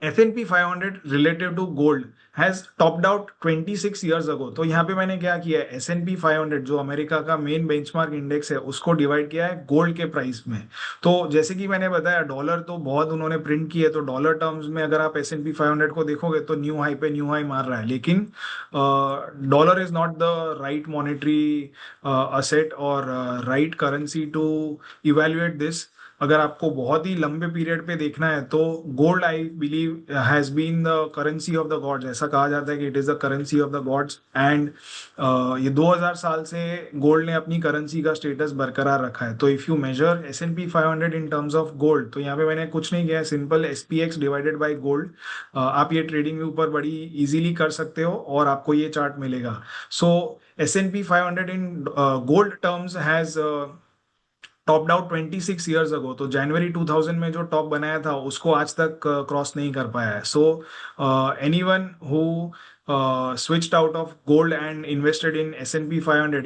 S&P 500 relative to gold has topped out 26 years ago। तो यहाँ पे मैंने क्या किया है, S&P 500 जो अमेरिका का मेन बेंचमार्क इंडेक्स है उसको डिवाइड किया है गोल्ड के प्राइस में। तो जैसे कि मैंने बताया डॉलर तो बहुत उन्होंने प्रिंट किए, तो डॉलर टर्म्स में अगर आप S&P 500 को देखोगे तो न्यू हाई पे न्यू हाई मार रहा है, लेकिन dollar is not the right monetary asset और right currency to evaluate this. अगर आपको बहुत ही लंबे पीरियड पे देखना है तो gold I believe has been the currency of the gods. ऐसा कहा जाता है कि it is the currency of the gods, and ये 2000 साल से गोल्ड ने अपनी करेंसी का स्टेटस बरकरार रखा है। तो if you measure S&P 500 in terms of gold, तो यहाँ पे मैंने कुछ नहीं किया है, simple SPX divided by gold. आप ये ट्रेडिंग व्यू पर बड़ी इजीली कर सकते हो और आपको ये चार्ट मिलेगा। सो S&P 500 in gold terms has topped out 26 years ago. तो जनवरी 2000 में जो टॉप बनाया था उसको आज तक क्रॉस नहीं कर पाया है। So anyone who switched out of gold and invested in S&P 500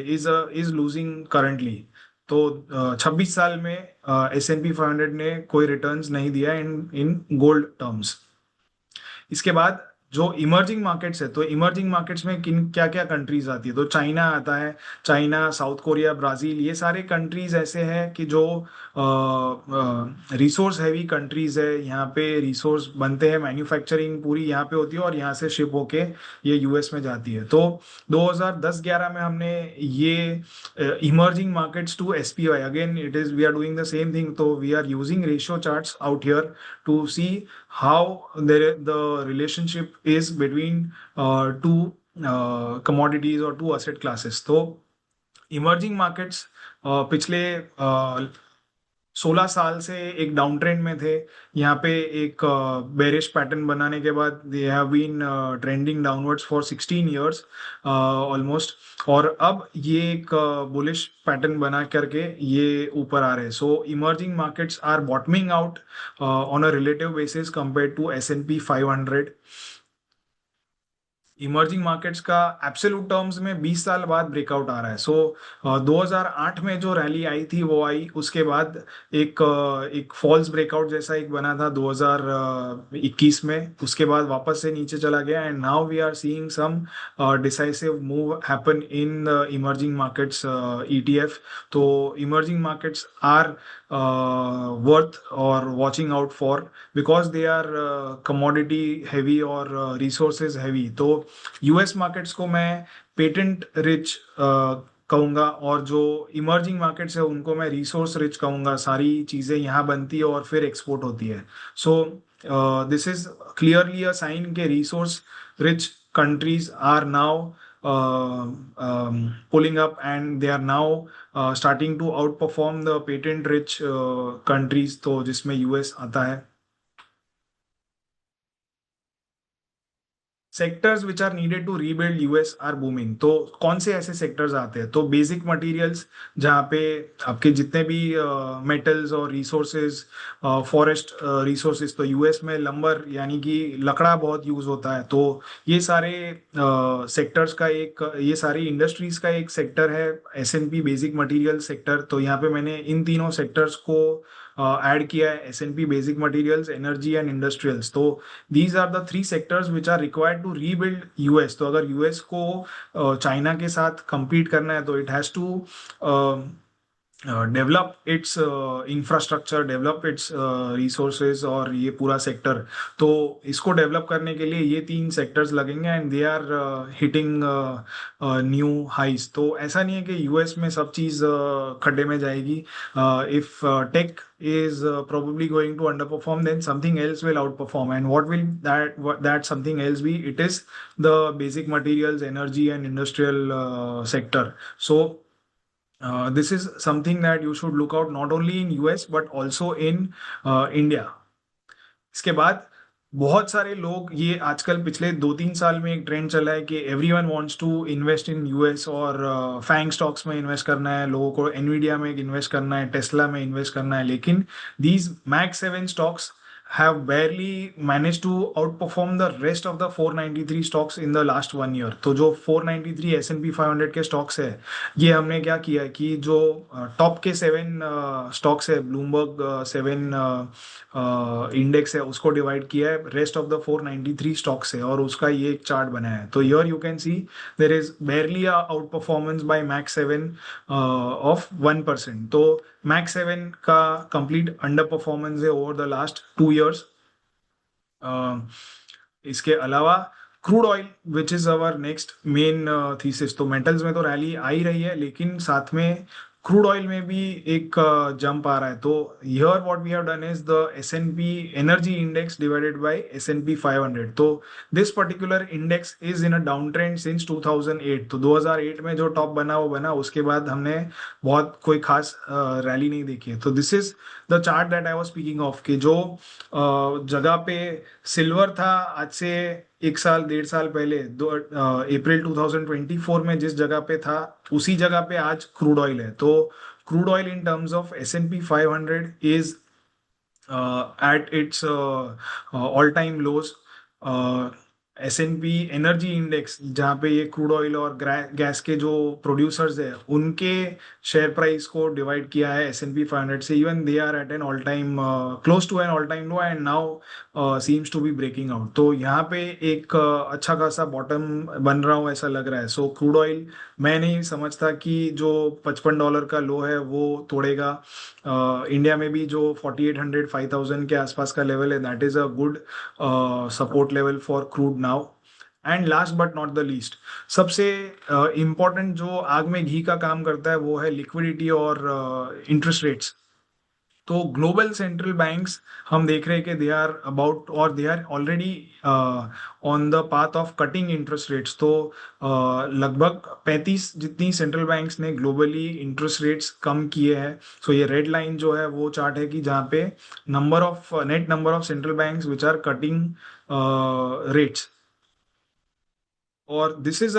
is losing currently। तो 26 साल में S&P 500 ने कोई रिटर्न्स नहीं दिया इन गोल्ड टर्म्स। इसके बाद जो इमर्जिंग मार्केट्स है, तो इमर्जिंग मार्केट्स में किन क्या क्या कंट्रीज आती है, तो चाइना आता है। चाइना, साउथ कोरिया, ब्राजील, ये सारे कंट्रीज ऐसे हैं कि जो रिसोर्स हैवी कंट्रीज है। यहाँ पे रिसोर्स बनते हैं, मैन्युफैक्चरिंग पूरी यहाँ पे होती है और यहाँ से शिप होके ये यूएस में जाती है। तो 2010-11 में हमने ये emerging markets to SPY, again it is we are doing the same thing. तो we are using ratio charts out here to see how the relationship is between two commodities or two asset classes। तो इमर्जिंग मार्केट्स पिछले 16 साल से एक डाउन ट्रेंड में थे। यहाँ पे एक बेरिश पैटर्न बनाने के बाद they have been trending downwards for 16 years almost, और अब ये एक बुलिश पैटर्न बना करके ये ऊपर आ रहे हैं। So emerging markets are bottoming out on a relative basis compare to S&P 500। Emerging markets का एब्सोल्यूट टर्म्स में 20 साल बाद ब्रेकआउट आ रहा है। सो 2008 में जो रैली आई थी वो आई, उसके बाद एक फॉल्स ब्रेकआउट जैसा एक बना था 2021 में, उसके बाद वापस से नीचे चला गया, and now we are seeing some decisive move happen in the emerging markets ETF। तो emerging markets are worth or watching out for because they are commodity heavy or resources heavy। तो US मार्केट्स को मैं पेटेंट रिच कहूँगा, और जो इमर्जिंग मार्केट्स है उनको मैं रिसोर्स रिच कहूँगा। सारी चीज़ें यहाँ बनती है और फिर एक्सपोर्ट होती है। So this is clearly a sign के resource rich countries are now pulling up, and they are now starting to outperform the patent rich countries, तो जिसमें US आता है। Sectors which are needed to rebuild US are booming. तो कौन से ऐसे सेक्टर्स आते हैं, तो बेसिक मटेरियल्स, जहाँ पे आपके जितने भी मेटल्स और रिसोर्सेज, फॉरेस्ट रिसोर्सेज, तो US में लंबर यानी कि लकड़ा बहुत यूज होता है। तो ये सारे सेक्टर्स का एक, ये सारी इंडस्ट्रीज का एक सेक्टर है S&P बेसिक मटेरियल सेक्टर। तो यहाँ पे मैंने इन तीनों सेक्टर्स को ऐड किया है, S&P basic materials, energy and industrials. तो these are the three sectors which are required to rebuild US। तो अगर US को चाइना के साथ compete करना है तो it has to develop it's infrastructure, develop it's resources, और ये पूरा सेक्टर। तो इसको डेवलप करने के लिए ये तीन सेक्टर्स लगेंगे, and they are hitting new highs. तो ऐसा नहीं है कि US में सब चीज़ खड्डे में जाएगी। If tech is probably going to underperform, then something else will outperform, and what will that something else be? It is the basic materials, energy and industrial sector। So this is something that you should look out not only in US but also in India। इसके बाद बहुत सारे लोग, ये आजकल पिछले 2-3 साल में एक ट्रेंड चला है कि everyone wants to invest in US, और फैंग स्टॉक्स में इन्वेस्ट करना है लोगों को, एनवीडिया में इन्वेस्ट करना है, टेस्ला में इन्वेस्ट करना है। लेकिन these max 7 stocks have barely managed to outperform the rest of the 493 stocks in the last 1 year. तो जो 493 S&P 500 के स्टॉक्स है, ये हमने क्या किया है कि जो टॉप के 7 स्टॉक्स है, ब्लूमबर्ग 7 इंडेक्स है, उसको डिवाइड किया है रेस्ट ऑफ द 493 स्टॉक्स है, और उसका ये एक चार्ट बनाया है. तो here you can see there is barely a outperformance by Max 7 of 1%. तो Max 7 का complete underperformance है over the last 2 years. इसके अलावा crude oil which is our next main thesis. तो मेटल्स में तो रैली आ ही रही है, लेकिन साथ में क्रूड ऑयल में भी एक जंप आ रहा है. तो here what we have done is the S&P energy index divided by S&P 500. तो this particular index is in a down trend since 2008. तो 2008 में जो टॉप बना वो बना, उसके बाद हमने बहुत कोई खास रैली नहीं देखी है. तो this is the chart that I was speaking of, कि जो जगह पे सिल्वर था आज से 1 साल 1.5 साल पहले, अप्रैल 2024 में जिस जगह पे था, उसी जगह पे आज क्रूड ऑयल है. तो crude oil in terms of S&P 500 is at its all time lows. S&P energy index, जहाँ पे ये क्रूड ऑयल और गैस के जो प्रोड्यूसर्स है, उनके शेयर प्राइस को डिवाइड किया है S&P 500 से, even they are at an all time close to an all time low and now seems to be breaking out. तो यहाँ पे एक अच्छा खासा बॉटम बन रहा हो ऐसा लग रहा है. सो क्रूड ऑयल मैं नहीं समझता कि जो $55 का लो है वो तोड़ेगा. इंडिया में भी जो 4800 5000 के आसपास का लेवल है, that is a good support level for crude now. And last but not the least, सबसे इम्पॉर्टेंट जो आग में घी का काम करता है वो है लिक्विडिटी और इंटरेस्ट रेट्स. तो ग्लोबल सेंट्रल बैंक्स हम देख रहे हैं कि दे आर अबाउट और they are already on the path of cutting interest rates. तो लगभग 35 जितनी सेंट्रल बैंक्स ने ग्लोबली इंटरेस्ट रेट्स कम किए हैं. सो ये रेड लाइन जो है वो चार्ट है कि जहाँ पे net number of central banks which are cutting rates. और this is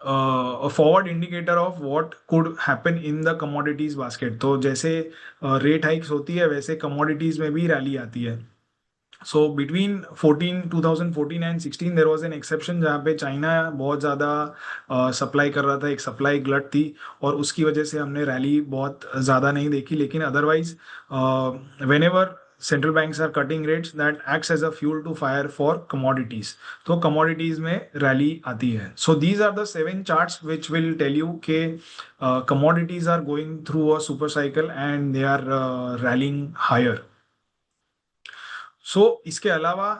a forward indicator of what could happen in the commodities basket. तो जैसे रेट हाइक्स होती है, वैसे कमोडिटीज में भी रैली आती है. So between 2014 and 16 there was an exception, जहाँ पे चाइना बहुत ज़्यादा सप्लाई कर रहा था, एक सप्लाई ग्लट थी, और उसकी वजह से हमने रैली बहुत ज़्यादा नहीं देखी. लेकिन otherwise whenever central banks are cutting rates, that acts as a fuel to fire for commodities. तो commodities में rally आती है. So these are the 7 charts which will tell you कि commodities are going through a super cycle and they are rallying higher. So इसके अलावा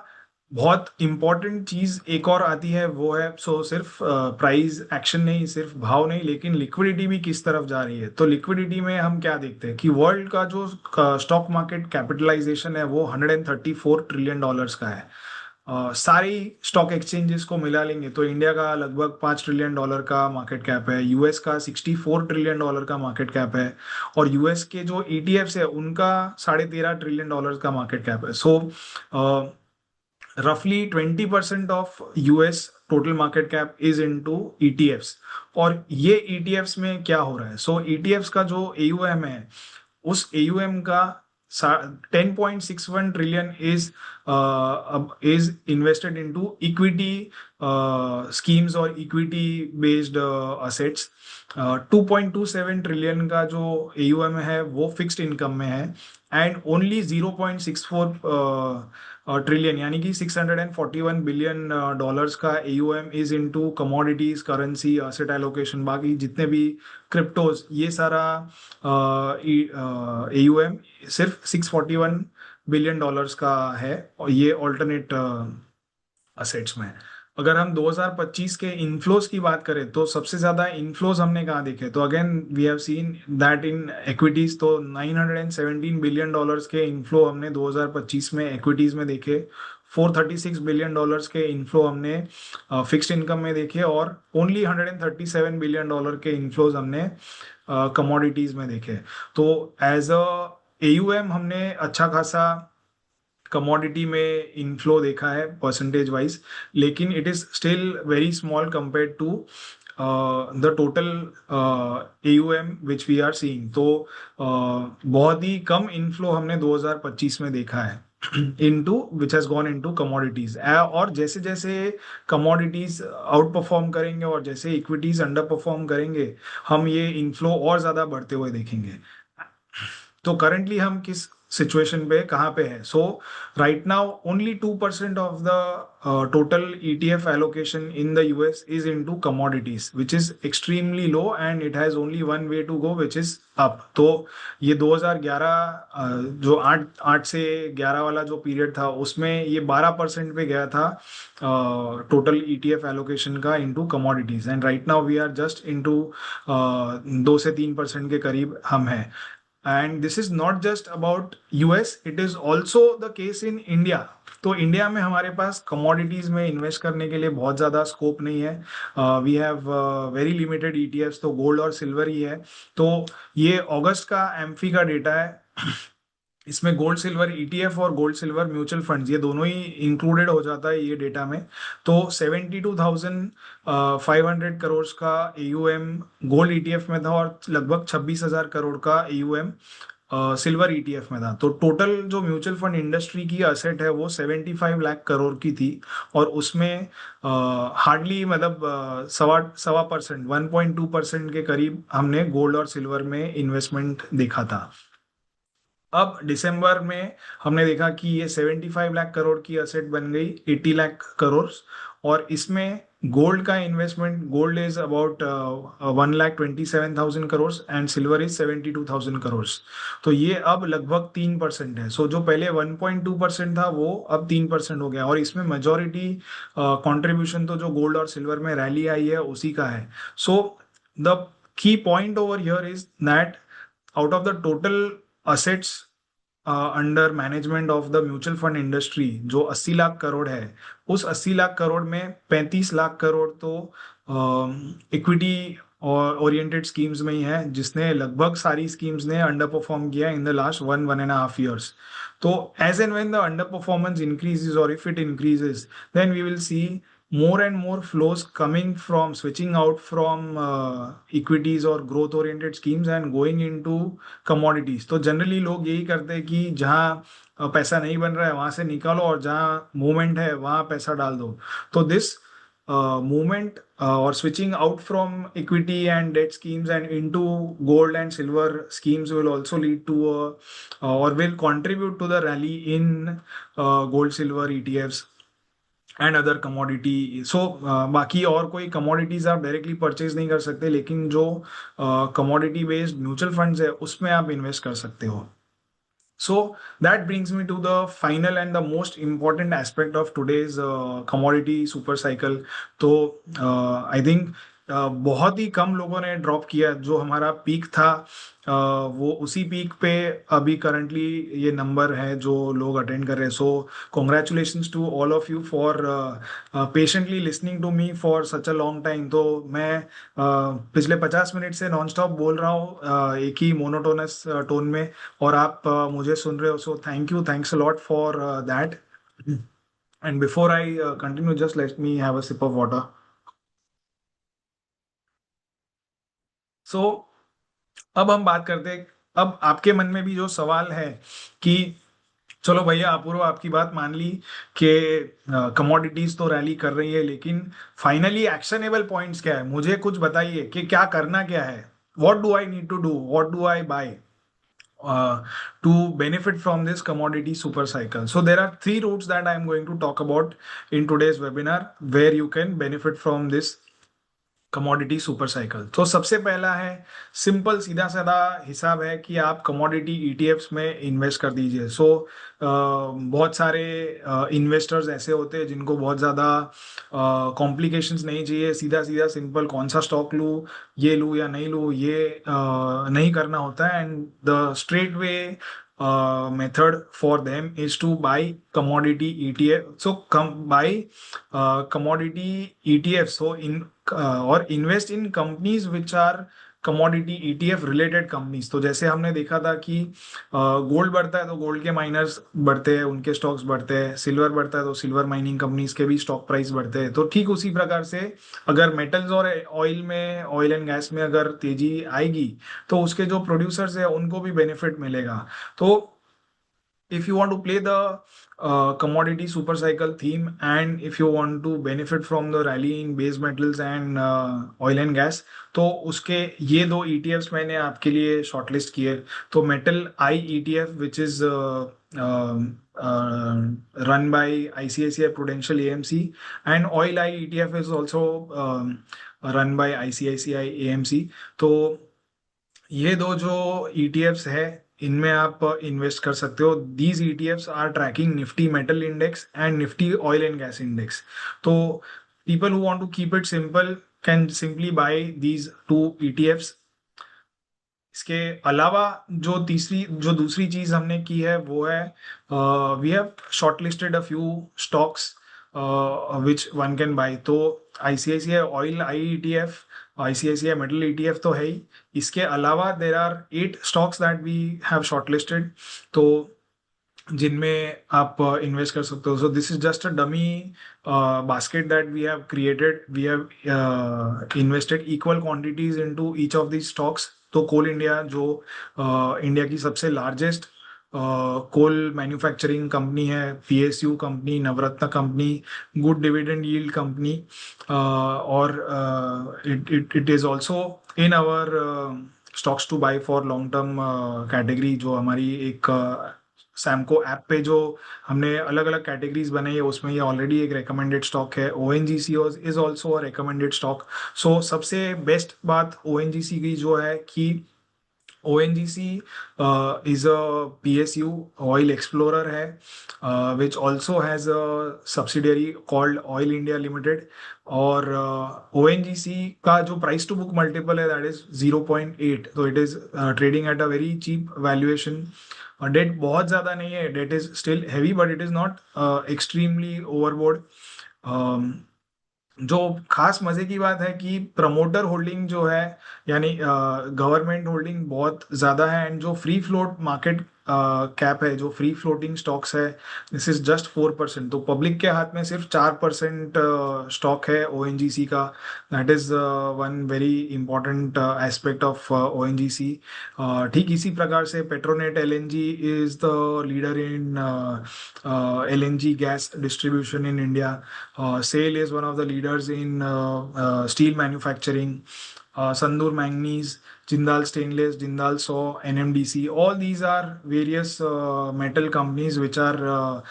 बहुत इंपॉर्टेंट चीज एक और आती है, वो है सिर्फ प्राइस एक्शन नहीं, सिर्फ भाव नहीं, लेकिन लिक्विडिटी भी किस तरफ जा रही है. तो लिक्विडिटी में हम क्या देखते हैं कि वर्ल्ड का जो स्टॉक मार्केट कैपिटलाइजेशन है वो $134 ट्रिलियन का है. सारी स्टॉक एक्सचेंजेस को मिला लेंगे तो इंडिया का लगभग $5 ट्रिलियन का मार्केट कैप है, यूएस का $64 ट्रिलियन का मार्केट कैप है, और यूएस के जो ETFs है उनका $13.5 ट्रिलियन का मार्केट कैप है. सो roughly 20% of US total market cap is into ETFs. और ये ETFs में क्या हो रहा है? So ETFs का जो AUM है, उस AUM का 10.61 trillion is invested into equity schemes और equity based assets. 2.27 ट्रिलियन का जो AUM है वो फिक्स्ड इनकम में है, एंड ओनली 0.64 ट्रिलियन यानी कि $641 बिलियन का AUM is into commodities, currency, asset allocation, बाकी जितने भी क्रिप्टोज, ये सारा AUM सिर्फ $641 बिलियन का है, और ये ऑल्टरनेट असेट्स में. अगर हम 2025 के इनफ्लोज की बात करें तो सबसे ज्यादा इनफ्लोज हमने कहाँ देखे, तो again we have seen that in equities. तो $917 बिलियन के इनफ्लो हमने 2025 में इक्विटीज में देखे, $436 बिलियन के इनफ्लो हमने फिक्स्ड इनकम में देखे, और ओनली $137 बिलियन के इनफ्लोज हमने कमोडिटीज में देखे. तो एज अ AUM हमने अच्छा खासा कमोडिटी में इनफ्लो देखा है परसेंटेज वाइज, लेकिन it is still very small compare to the total AUM which we are seeing. तो बहुत ही कम इनफ्लो हमने 2025 में देखा है. into which has gone into commodities. और जैसे जैसे commodities आउट परफॉर्म करेंगे और जैसे इक्विटीज अंडर परफॉर्म करेंगे, हम ये इनफ्लो और ज्यादा बढ़ते हुए देखेंगे। तो करंटली हम किस सिचुएशन पे कहाँ पे है? So right now only 2% of the total ETF allocation in the US is into commodities, which is extremely low and it has only one way to go, which is up. तो ये 2011 जो 8 से 11 वाला जो पीरियड था, उसमें ये 12% पे गया था टोटल ETF एलोकेशन का into commodities, and right now we are just into 2 से 3% के करीब हम हैं। And this is not just about US, it is also the case in India. तो इंडिया में हमारे पास कमोडिटीज में इन्वेस्ट करने के लिए बहुत ज़्यादा स्कोप नहीं है। We have very limited ETFs, तो गोल्ड और सिल्वर ही है। तो ये अगस्त का एम्फी का डेटा है, इसमें गोल्ड सिल्वर ETF और गोल्ड सिल्वर म्यूचुअल फंड्स ये दोनों ही इंक्लूडेड हो जाता है ये डेटा में। तो 72,500 करोड़ का AUM गोल्ड ETF में था, और लगभग 26,000 करोड़ का AUM सिल्वर ETF में था। तो टोटल जो म्यूचुअल फंड इंडस्ट्री की असेट है वो 75 लाख करोड़ की थी, और उसमें हार्डली मतलब सवा सवा परसेंट 1.2% के करीब हमने गोल्ड और सिल्वर में इन्वेस्टमेंट देखा था। अब दिसंबर में हमने देखा कि ये 75 लाख करोड़ की असेट बन गई 80 लाख करोड़, और इसमें गोल्ड का investment, gold is about 1,27,000 crore and silver is 72,000 crore. तो ये अब लगभग 3% है। सो जो पहले 1.2% था वो अब 3% हो गया, और इसमें मेजोरिटी कंट्रीब्यूशन तो जो गोल्ड और सिल्वर में रैली आई है उसी का है। So the key point over here is that out of the total assets under management of the mutual fund industry जो 80 लाख करोड़ है, उस 80 लाख करोड़ में 35 लाख करोड़ तो इक्विटी और ओरिएंटेड स्कीम्स में ही है, जिसने लगभग सारी स्कीम्स ने अंडर परफॉर्म किया इन द लास्ट 1.5 years। तो as and when the underperformance increases और if it increases, then we will see more and more flows coming from switching out from equities or growth oriented schemes and going into commodities। तो जनरली लोग यही करते हैं कि जहाँ पैसा नहीं बन रहा है वहां से निकालो, और जहाँ मूवमेंट है वहां पैसा डाल दो। तो this movement or switching out from equity and debt schemes and into gold and silver schemes will also lead to or will contribute to the rally in gold silver ETFs and other commodity. So बाकी और कोई कमोडिटीज आप डायरेक्टली परचेज नहीं कर सकते, लेकिन जो कमोडिटी बेस्ड म्यूचुअल फंड्स है उसमें आप इन्वेस्ट कर सकते हो। So that brings me to the final and the most important aspect of today's commodity super cycle। तो I think बहुत ही कम लोगों ने ड्रॉप किया। जो हमारा पीक था वो उसी पीक पे अभी करंटली ये नंबर है जो लोग अटेंड कर रहे हैं। So congratulations to all of you for patiently listening to me for such a long time. तो मैं पिछले 50 मिनट से नॉन स्टॉप बोल रहा हूँ एक ही मोनोटोनस टोन में, और आप मुझे सुन रहे हो। So thank you, thanks a lot for that. And before I continue, just let me have a sip of water. So अब हम बात करते हैं, अब आपके मन में भी जो सवाल है कि चलो भैया अपूर्व आपकी बात मान ली कि कमोडिटीज तो रैली कर रही है, लेकिन फाइनली एक्शनेबल पॉइंट्स क्या है? मुझे कुछ बताइए कि क्या करना क्या है। What do I need to do, what do I buy to benefit from this commodity super cycle? So there are three routes that I am going to talk about in today's webinar where you can benefit from this commodity super cycle. तो सबसे पहला है सिंपल सीधा साधा हिसाब है कि आप कमोडिटी ETFs में इन्वेस्ट कर दीजिए। सो बहुत सारे इन्वेस्टर्स ऐसे होते हैं जिनको बहुत ज़्यादा कॉम्प्लिकेशंस नहीं चाहिए, सीधा सीधा सिंपल कौन सा स्टॉक लूँ, ये लूँ या नहीं लूँ, ये नहीं करना होता है। And the straight way method for them is to buy commodity ETF। So buy commodity ETF, so in or invest in companies which are commodity ETF related companies. तो जैसे हमने देखा था कि गोल्ड बढ़ता है तो गोल्ड के माइनर्स बढ़ते हैं, उनके स्टॉक्स बढ़ते हैं, सिल्वर बढ़ता है तो सिल्वर माइनिंग कंपनीज के भी स्टॉक प्राइस बढ़ते हैं। तो ठीक उसी प्रकार से अगर मेटल्स और ऑयल में, ऑयल एंड गैस में अगर तेजी आएगी तो उसके जो प्रोड्यूसर्स है उनको भी बेनिफिट मिलेगा। तो if you want to play the commodity super cycle theme, and if you want to benefit from the rally in base metals and oil and gas, तो उसके ये दो ETFs मैंने आपके लिए शॉर्टलिस्ट किए. तो metal I ETF which is run by ICICI Prudential AMC, and oil I ETF is also run by ICICI AMC. तो ये दो जो ETFs है, इनमें आप इन्वेस्ट कर सकते हो. These ETFs are tracking Nifty metal index and Nifty oil and gas index. तो people who want to keep it simple can simply buy these two ETFs. इसके अलावा जो दूसरी चीज हमने की है वो है, we have shortlisted a few stocks which one can buy. तो ICICI oil I ETF, ICICI metal ETF तो है ही. इसके अलावा there are 8 stocks that we have shortlisted, तो जिनमें आप इन्वेस्ट कर सकते हो. So this is just a dummy basket that we have created. We have invested equal quantities into each of these stocks. तो कोल इंडिया जो इंडिया की सबसे लार्जेस्ट कोल मैन्युफैक्चरिंग कंपनी है, PSU company, Navratna company, good dividend yield company, और it is also in our stocks to buy for long term category. जो हमारी एक सैमको ऐप पे जो हमने अलग अलग कैटेगरीज बनाई है, उसमें ये ऑलरेडी एक रिकमेंडेड स्टॉक है. ONGC is also a recommended stock. So सबसे बेस्ट बात ONGC की जो है कि ONGC is a PSU oil explorer है, which also has a subsidiary called Oil India Limited. और ONGC का जो प्राइस टू बुक मल्टीपल है that is 0.8. तो it is trading at a very cheap valuation. Debt बहुत ज़्यादा नहीं है, debt is still heavy but it is not extremely overboard. जो खास मजे की बात है कि प्रमोटर होल्डिंग जो है, यानी गवर्नमेंट होल्डिंग बहुत ज़्यादा है. एंड जो फ्री फ्लोट मार्केट कैप है, जो फ्री फ्लोटिंग स्टॉक्स है, दिस इज जस्ट 4%. तो पब्लिक के हाथ में सिर्फ 4% स्टॉक है ONGC का. That is one very important aspect of ONGC. ठीक इसी प्रकार से Petronet LNG is the leader in LNG gas distribution in India. SAIL is one of the leaders in steel manufacturing. Sandur Manganese, Jindal Stainless, Jindal Saw, NMDC, all these are various metal companies which are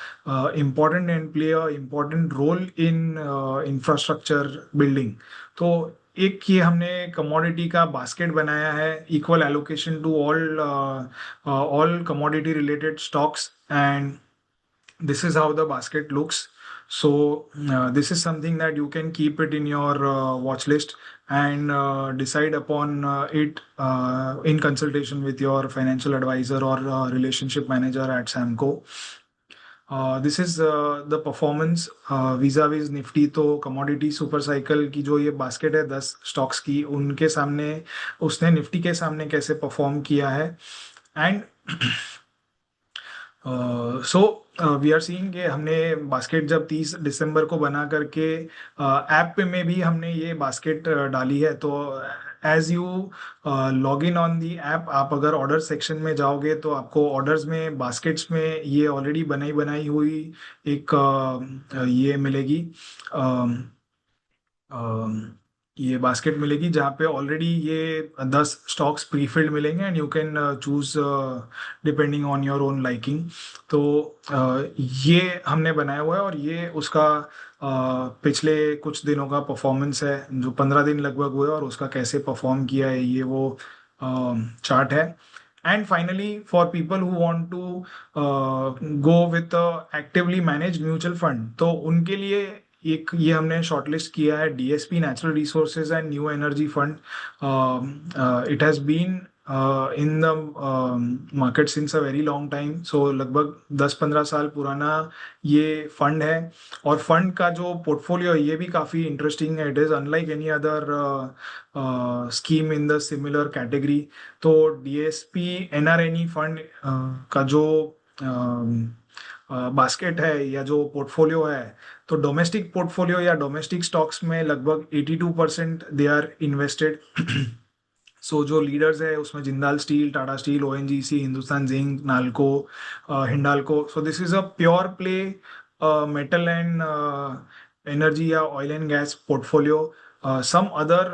important and play a important role in infrastructure building. तो एक ये हमने कमोडिटी का बास्केट बनाया है, equal allocation to all commodity related stocks, and this is how the basket looks. So this is something that you can keep it in your watch list and decide upon it in consultation with your financial advisor or relationship manager at Samco. This is the performance vis-a-vis Nifty. तो कमोडिटी सुपर साइकिल की जो ये बास्केट है 10 स्टॉक्स की, उनके सामने उसने निफ्टी के सामने कैसे परफॉर्म किया है. And so we are seeing कि हमने बास्केट जब 30 दिसंबर को बना करके ऐप पे में भी हमने ये बास्केट डाली है. तो as you log in on the app, आप अगर ऑर्डर सेक्शन में जाओगे तो आपको ऑर्डर्स में बास्केट्स में ये ऑलरेडी बनाई हुई एक ये मिलेगी, ये बास्केट मिलेगी जहाँ पे ऑलरेडी ये 10 स्टॉक्स प्रीफिल्ड मिलेंगे and you can choose depending on your own liking. तो ये हमने बनाया हुआ है और ये उसका पिछले कुछ दिनों का परफॉर्मेंस है, जो 15 दिन लगभग हुए और उसका कैसे परफॉर्म किया है, ये वो चार्ट है. And finally for people who want to go with actively manage mutual fund, तो उनके लिए एक ये हमने शॉर्टलिस्ट किया है DSP natural resources and new energy fund. It has been in the market since a very long time. So लगभग 10-15 साल पुराना ये फंड है. और फंड का जो पोर्टफोलियो है ये भी काफ़ी इंटरेस्टिंग है. It is unlike any other scheme in the similar category. तो DSP NRNE फंड का जो बास्केट है या जो पोर्टफोलियो है, तो डोमेस्टिक पोर्टफोलियो या डोमेस्टिक स्टॉक्स में लगभग 82% दे आर इन्वेस्टेड. सो जो लीडर्स है उसमें Jindal Steel, Tata Steel, ONGC, Hindustan Zinc, Nalco, Hindalco. So this is a pure play metal and energy या oil and gas portfolio. Some other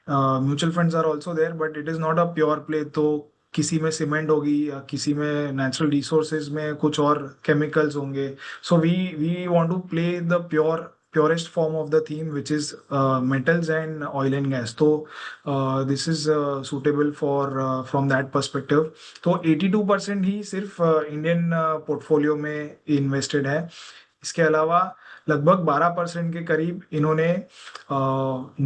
mutual funds are also there but it is not a pure play. तो किसी में सीमेंट होगी या किसी में नेचुरल रिसोर्सेज में कुछ और केमिकल्स होंगे. So we want to play the purest form of the theme, which is metals and oil and gas. तो this is suitable for from that perspective. तो 82% ही सिर्फ इंडियन पोर्टफोलियो में इन्वेस्टेड है. इसके अलावा लगभग 12% के करीब इन्होंने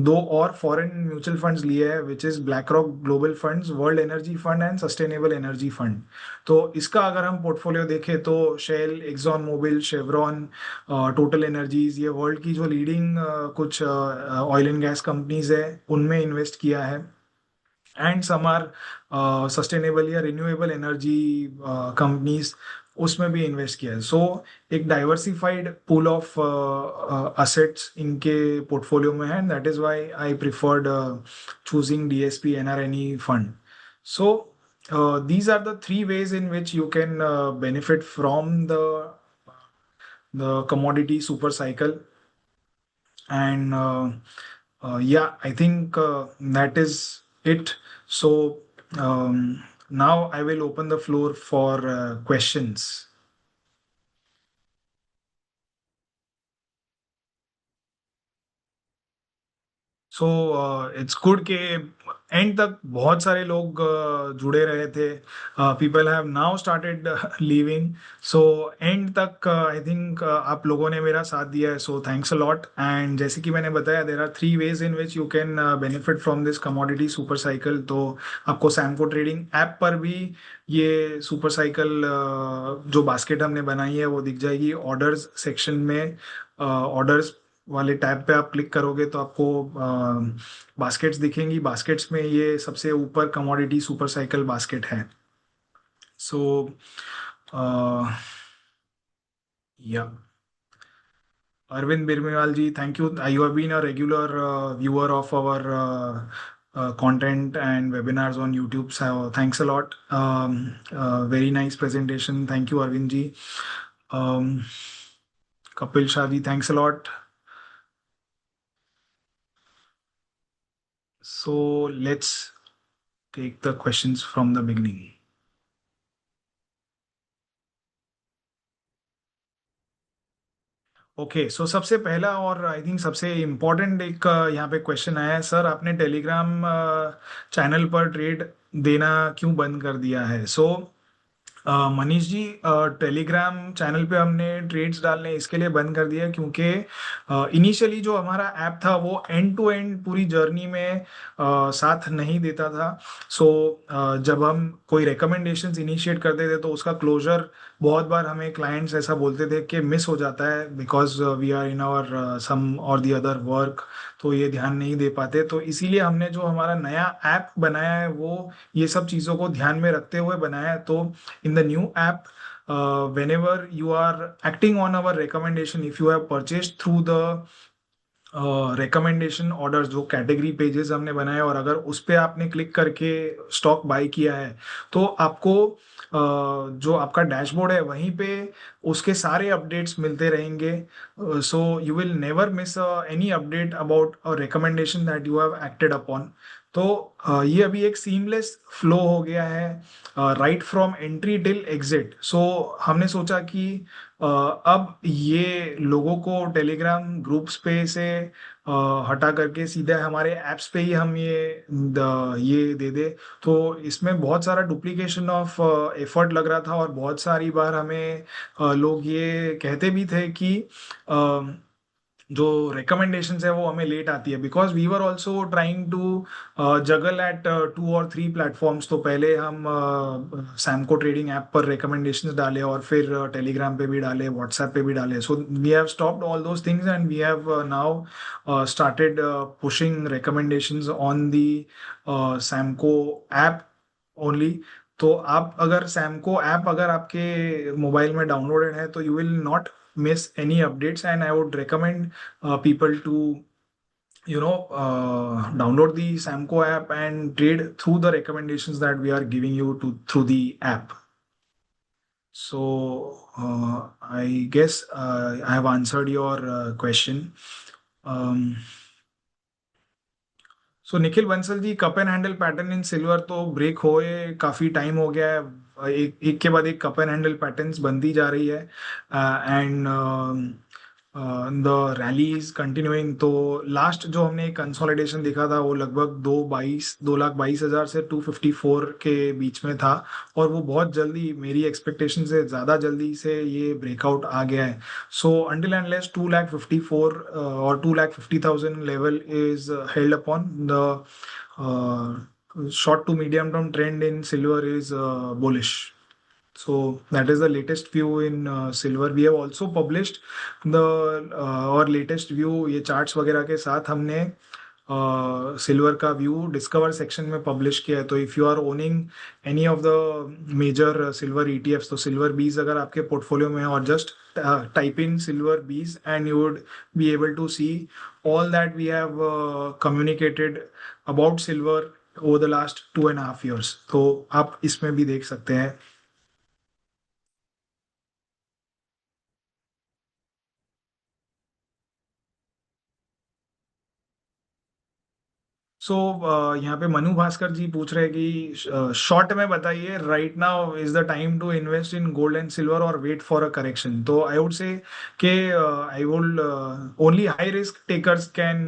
दो और फॉरेन म्यूचुअल फंड्स लिए हैं, which is BlackRock global funds, world energy fund and sustainable energy fund. तो इसका अगर हम पोर्टफोलियो देखें तो Shell, ExxonMobil, Chevron, TotalEnergies, ये वर्ल्ड की जो लीडिंग कुछ ऑयल एंड गैस कंपनीज है उनमें इन्वेस्ट किया है. एंड सम आर सस्टेनेबल या रिन्यूएबल एनर्जी कंपनीज, उसमें भी इन्वेस्ट किया है. सो एक डाइवर्सिफाइड पूल ऑफ असेट्स इनके पोर्टफोलियो में है. And that is why I preferred choosing DSP NRNE fund. So these are the three ways in which you can benefit from the commodity super cycle. And yeah, I think that is it. So now I will open the floor for questions. So it's good के एंड तक बहुत सारे लोग जुड़े रहे थे. People have now started leaving. So and तक आई थिंक आप लोगों ने मेरा साथ दिया है. So thanks a lot. And जैसे कि मैंने बताया, there are three ways in which you can benefit from this commodity super cycle. तो आपको सैमको ट्रेडिंग ऐप पर भी ये सुपर साइकिल जो बास्केट हमने बनाई है वो दिख जाएगी. ऑर्डर्स सेक्शन में ऑर्डर्स वाले टैब पे आप क्लिक करोगे तो आपको बास्केट्स दिखेंगी. बास्केट्स में ये सबसे ऊपर कमोडिटी सुपर साइकिल बास्केट है. So yeah Arvind Birmewal ji, thank you. You have been a regular viewer of our content and webinars on YouTube. So thanks a lot. Very nice presentation. Thank you, Arvind ji. Kapil Shah ji, thanks a lot. So let's take the questions from the beginning. Okay, so सबसे पहला और आई थिंक सबसे इम्पोर्टेंट एक यहाँ पे क्वेश्चन आया है. सर, आपने टेलीग्राम चैनल पर ट्रेड देना क्यों बंद कर दिया है? सो मनीष जी, टेलीग्राम चैनल पे हमने ट्रेड्स डालने इसके लिए बंद कर दिया क्योंकि इनिशियली जो हमारा ऐप था वो एंड टू एंड पूरी जर्नी में साथ नहीं देता था. सो जब हम कोई रिकमेंडेशंस इनिशिएट करते थे तो उसका क्लोजर बहुत बार हमें क्लाइंट्स ऐसा बोलते थे कि मिस हो जाता है because we are in our some or the other work. तो ये ध्यान नहीं दे पाते. तो इसीलिए हमने जो हमारा नया ऐप बनाया है वो ये सब चीज़ों को ध्यान में रखते हुए बनाया है. तो in the new app, whenever you are acting on our recommendation, if you have purchased through the recommendation orders, जो कैटेगरी पेजेस हमने बनाए, और अगर उस पर आपने क्लिक करके स्टॉक बाय किया है तो आपको जो आपका डैशबोर्ड है वहीं पे उसके सारे अपडेट्स मिलते रहेंगे. So you will never miss any update about a recommendation that you have acted upon. तो ये अभी एक सीमलेस फ्लो हो गया है right from entry till exit. So हमने सोचा कि अब ये लोगों को टेलीग्राम ग्रुप्स पे से हटा करके सीधे हमारे ऐप्स पे ही हम ये दे दे. तो इसमें बहुत सारा डुप्लीकेशन ऑफ एफर्ट लग रहा था और बहुत सारी बार हमें लोग ये कहते भी थे कि जो रिकमेंडेशंस है वो हमें लेट आती है because we were also trying to juggle at 2 और 3 प्लेटफॉर्म्स. तो पहले हम सैमको ट्रेडिंग ऐप पर रिकमेंडेशंस डाले और फिर टेलीग्राम पे भी डाले, व्हाट्सएप पे भी डाले. So we have stopped all those things and we have now started pushing recommendations on the Samco app only. तो आप अगर सैमको ऐप अगर आपके मोबाइल में डाउनलोडेड है तो you will not miss any updates, and I would recommend people to download the Samco app and trade through the recommendations that we are giving you to through the app. So I guess I have answered your question. Um, so Nikhil Bansal ji, cup and handle pattern in silver तो ब्रेक होए काफी टाइम हो गया है। एक के बाद एक कप एंड हैंडल पैटर्न्स बनती जा रही है, and the rally is continuing. तो लास्ट जो हमने एक कंसोलिडेशन देखा था वो लगभग 2,22,000 से 254 के बीच में था, और वो बहुत जल्दी, मेरी एक्सपेक्टेशन से ज़्यादा जल्दी से ये ब्रेकआउट आ गया है। So until and unless 2,54 or 2,50,000 level is held upon, the uh, short to medium term trend in silver is bullish. So that is the latest view in silver. We have also published the our latest view, ये charts वगैरह के साथ हमने सिल्वर का व्यू डिस्कवर सेक्शन में पब्लिश किया है। तो if you are owning any of the major silver ETFs, तो सिल्वर बीज अगर आपके पोर्टफोलियो में है, और just type in silver bees and you would be able to see all that we have communicated about silver over the last 2.5 years। तो आप इसमें भी देख सकते हैं। सो यहाँ पे मनु भास्कर जी पूछ रहे हैं कि शॉर्ट में बताइए, right now is the time to invest in gold and silver और वेट फॉर अ करेक्शन। तो आई वुड से कि I would only high risk takers can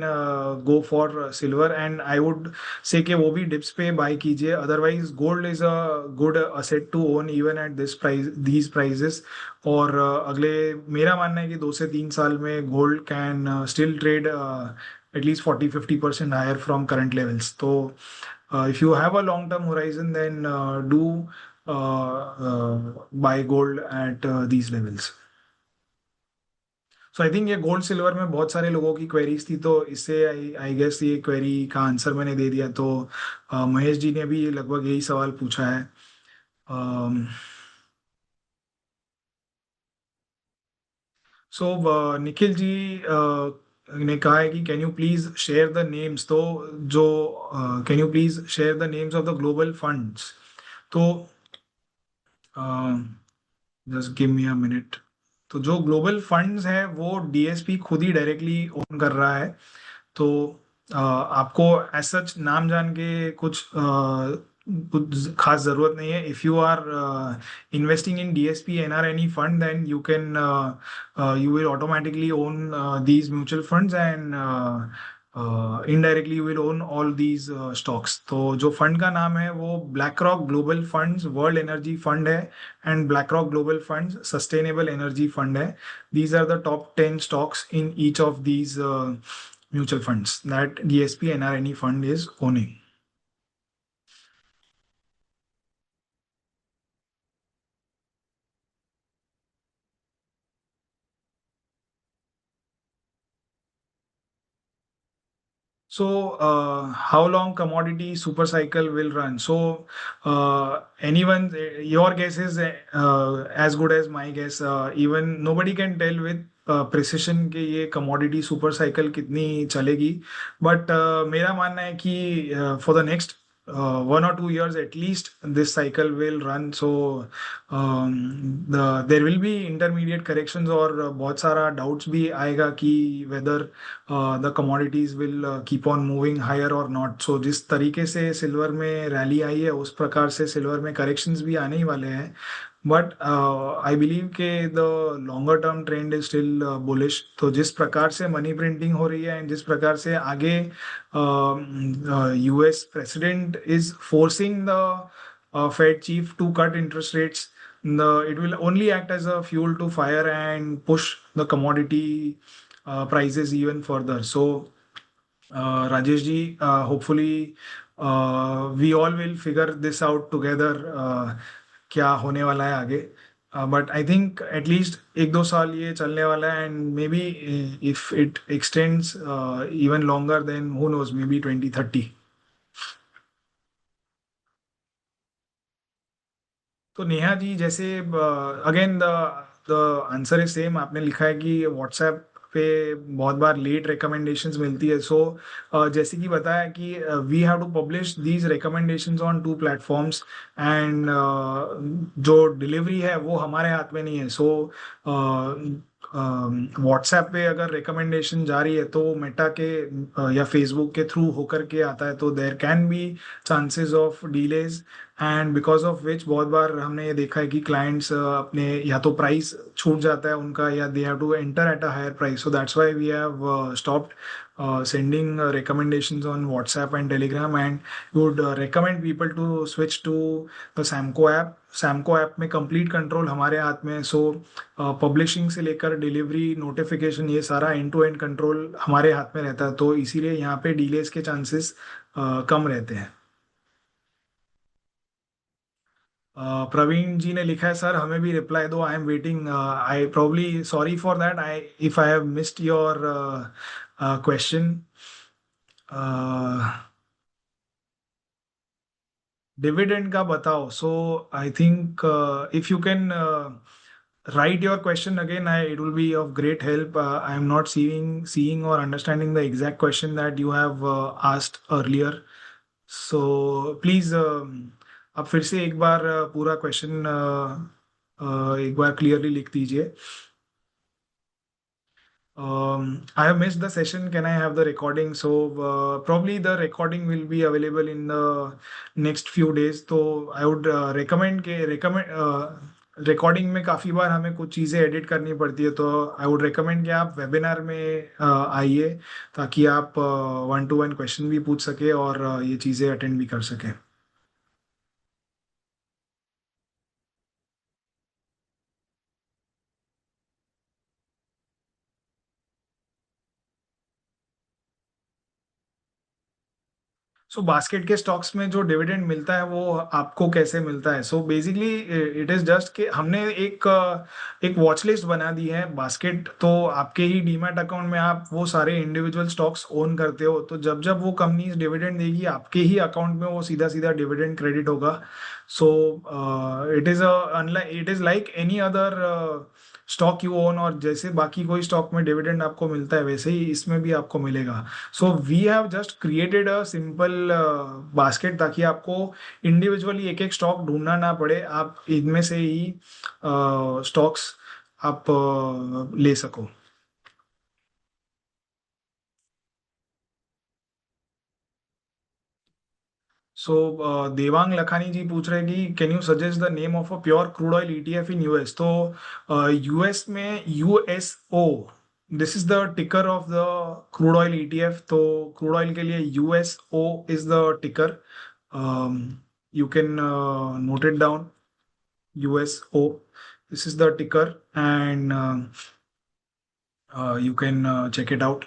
go for silver, and I would say कि वो भी डिप्स पे बाय कीजिए। Otherwise gold is a good asset to own even at this price, these prices. और अगले, मेरा मानना है कि 2 से 3 साल में gold can still trade at least 40-50% higher from current levels. So, if you have a long term horizon, then do buy gold at these levels. So I think ये गोल्ड सिल्वर में बहुत सारे लोगों की क्वेरीज थी, तो इससे आई गेस ये क्वेरी का आंसर मैंने दे दिया। तो महेश जी ने भी लगभग यही सवाल पूछा है। सो निखिल जी ने कहा है कि can you please share the names. तो जो can you please share the names of the global funds. तो just give me a minute. तो जो ग्लोबल फंड्स है वो डीएसपी खुद ही डायरेक्टली ओन कर रहा है। तो आपको एज सच नाम जान के कुछ खास जरूरत नहीं है। If you are investing in DSP NR any fund, then you can you will automatically own these mutual funds, and indirectly you will own all these stocks। तो जो फंड का नाम है वो BlackRock global funds world energy fund है, and BlackRock global funds sustainable energy fund है। These are the top 10 stocks in each of these mutual funds that DSP NRNE fund is owning. So, how long commodity super cycle will run? So, anyone, your guess is as good as my guess. Even nobody can tell with precision कि ये commodity super cycle कितनी चलेगी. But मेरा मानना है कि for the next 1 or 2 years at least, this cycle will run. So, there will be intermediate corrections, और बहुत सारा doubts भी आएगा कि whether the commodities will keep on moving higher और नॉट। सो जिस तरीके से सिल्वर में रैली आई है, उस प्रकार से सिल्वर में करेक्शंस भी आने ही वाले हैं। बट आई बिलीव के the longer term trend is still bullish. तो जिस प्रकार से मनी प्रिंटिंग हो रही है, एंड जिस प्रकार से आगे US president is forcing the Fed chief to cut interest rates, it will only act as a fuel to fire and push the commodity prices even further. So, Rajesh ji, hopefully we all will figure this out together, क्या होने वाला है आगे। बट आई थिंक एटलीस्ट 1-2 साल ये चलने वाला है, and may be if it extends even longer, then who knows, may be 2030। तो नेहा जी, जैसे again the the answer is same. आपने लिखा है कि व्हाट्सएप पे बहुत बार लेट रिकमेंडेशंस मिलती है. सो जैसे कि बताया कि we have to publish these recommendations on 2 platforms, and जो डिलीवरी है वो हमारे हाथ में नहीं है. सो व्हाट्सएप पे अगर रिकमेंडेशन जा रही है तो मेटा के या फेसबुक के थ्रू होकर के आता है, तो there can be chances of delays, and because of which बहुत बार हमने ये देखा है कि क्लाइंट्स अपने या तो प्राइस छूट जाता है उनका, या they have to enter at a higher price. So that's why we have stopped sending recommendations on WhatsApp and Telegram, and would recommend people to switch to the Samco app. Samco app में complete control हमारे हाथ में. सो पब्लिशिंग से लेकर डिलीवरी, नोटिफिकेशन, ये सारा एंड टू एंड कंट्रोल हमारे हाथ में रहता है, तो इसीलिए यहाँ पे डिलेज के चांसेस कम रहते हैं. प्रवीण जी ने लिखा है, सर हमें भी रिप्लाई दो, I am waiting. I probably sorry for that, I if I have missed your question. Dividend का बताओ. So I think if you can write your question again, it will be of great help. I am not seeing or understanding the exact question that you have asked earlier. So please आप फिर से एक बार पूरा क्वेश्चन एक बार क्लियरली लिख दीजिए. I have missed the session. Can I have the recording? So probably the recording will be available in the next few days. तो I would recommend रिकॉर्डिंग में काफ़ी बार हमें कुछ चीज़ें एडिट करनी पड़ती है, तो आई वुड रिकमेंड कि आप वेबिनार में आइए, ताकि आप 1-to-1 क्वेश्चन भी पूछ सके और ये चीज़ें अटेंड भी कर सके. सो बास्केट के स्टॉक्स में जो डिविडेंड मिलता है वो आपको कैसे मिलता है? So basically it is just कि हमने एक वॉच लिस्ट बना दी है बास्केट, तो आपके ही डीमैट अकाउंट में आप वो सारे इंडिविजुअल स्टॉक्स ओन करते हो, तो जब जब वो कंपनी डिविडेंड देगी आपके ही अकाउंट में वो सीधा सीधा डिविडेंड क्रेडिट होगा. So it is like any other stock you own, और जैसे बाकी कोई स्टॉक में डिविडेंड आपको मिलता है वैसे ही इसमें भी आपको मिलेगा. So we have just created a simple basket, ताकि आपको इंडिविजुअली एक एक स्टॉक ढूंढना ना पड़े, आप इनमें से ही स्टॉक्स आप ले सको. सो देवांग लखानी जी पूछ रहे हैं कि can you suggest the name of a pure crude oil ETF in US. तो यूएस में यूएसओ, दिस इज द टिकर of the crude oil ETF. तो क्रूड ऑयल के लिए यूएसओ इज द टिकर. You can note it down. USO. This is the ticker, and you can check it out.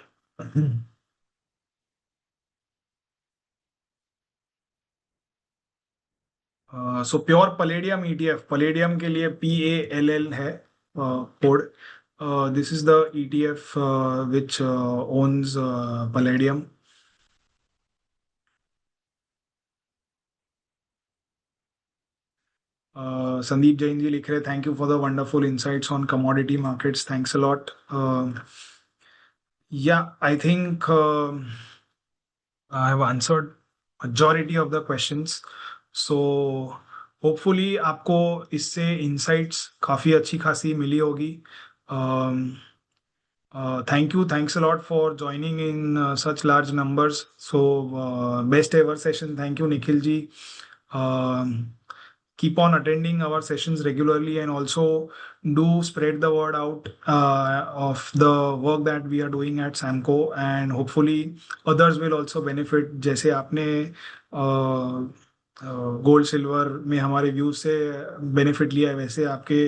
So pure palladium ETF, palladium के लिए PALL है code. This is the ETF which owns palladium. Sandeep Jain ji लिख रहे, thank you for the wonderful insights on commodity markets. Thanks a lot. Yeah I think I have answered majority of the questions. So hopefully आपको इससे insights काफ़ी अच्छी खासी मिली होगी. Thanks a lot for joining in such large numbers. So best ever session. Thank you, Nikhil ji. Keep on attending our sessions regularly, and also do spread the word out of the work that we are doing at Samco, and hopefully others will also benefit. जैसे आपने गोल्ड सिल्वर में हमारे व्यूज से बेनिफिट लिया है, वैसे आपके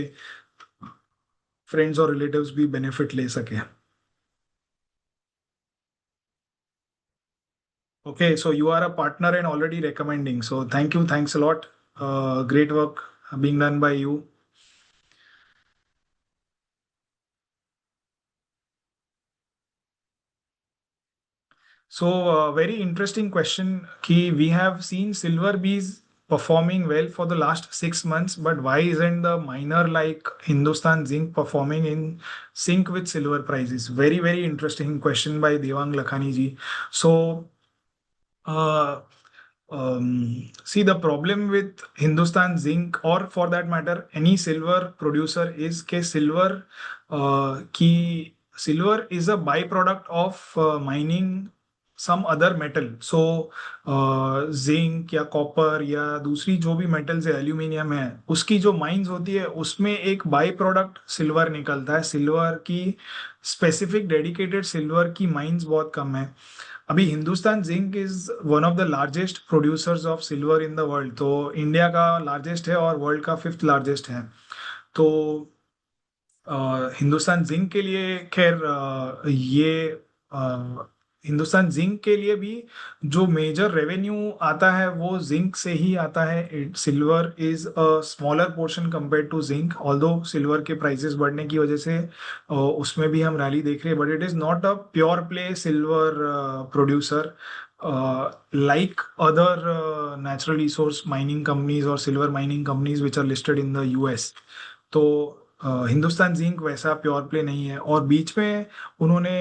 फ्रेंड्स और रिलेटिव्स भी बेनिफिट ले सके. Okay, so you are a partner and already recommending. So thank you, thanks a lot. Great work being done by you. So very interesting question. कि we have seen silver bees performing well for the last 6 months, but why isn't the miner like Hindustan Zinc performing in sync with silver prices? Very, very interesting question by Devang Lakhani ji. So, uh, see, the problem with Hindustan Zinc, or for that matter, any silver producer, is कि silver is a byproduct of mining some other metal. So zinc या कॉपर या दूसरी जो भी मेटल्स है, एल्यूमिनियम है, उसकी जो माइंस होती है उसमें एक बाई प्रोडक्ट सिल्वर निकलता है. सिल्वर की स्पेसिफिक डेडिकेटेड सिल्वर की माइंस बहुत कम है. अभी Hindustan Zinc is one of the largest producers of silver in the world. तो इंडिया का लार्जेस्ट है और वर्ल्ड का 5th लार्जेस्ट है. तो हिंदुस्तान जिंक के लिए खैर ये हिंदुस्तान जिंक के लिए भी जो मेजर रेवेन्यू आता है वो जिंक से ही आता है. Silver is a smaller portion compare to zinc, although silver के प्राइसेस बढ़ने की वजह से उसमें भी हम रैली देख रहे हैं, but it is not a pure play silver producer like other natural resource mining companies or silver mining companies which are listed in the US. तो हिंदुस्तान जिंक वैसा प्योर प्ले नहीं है. और बीच में उन्होंने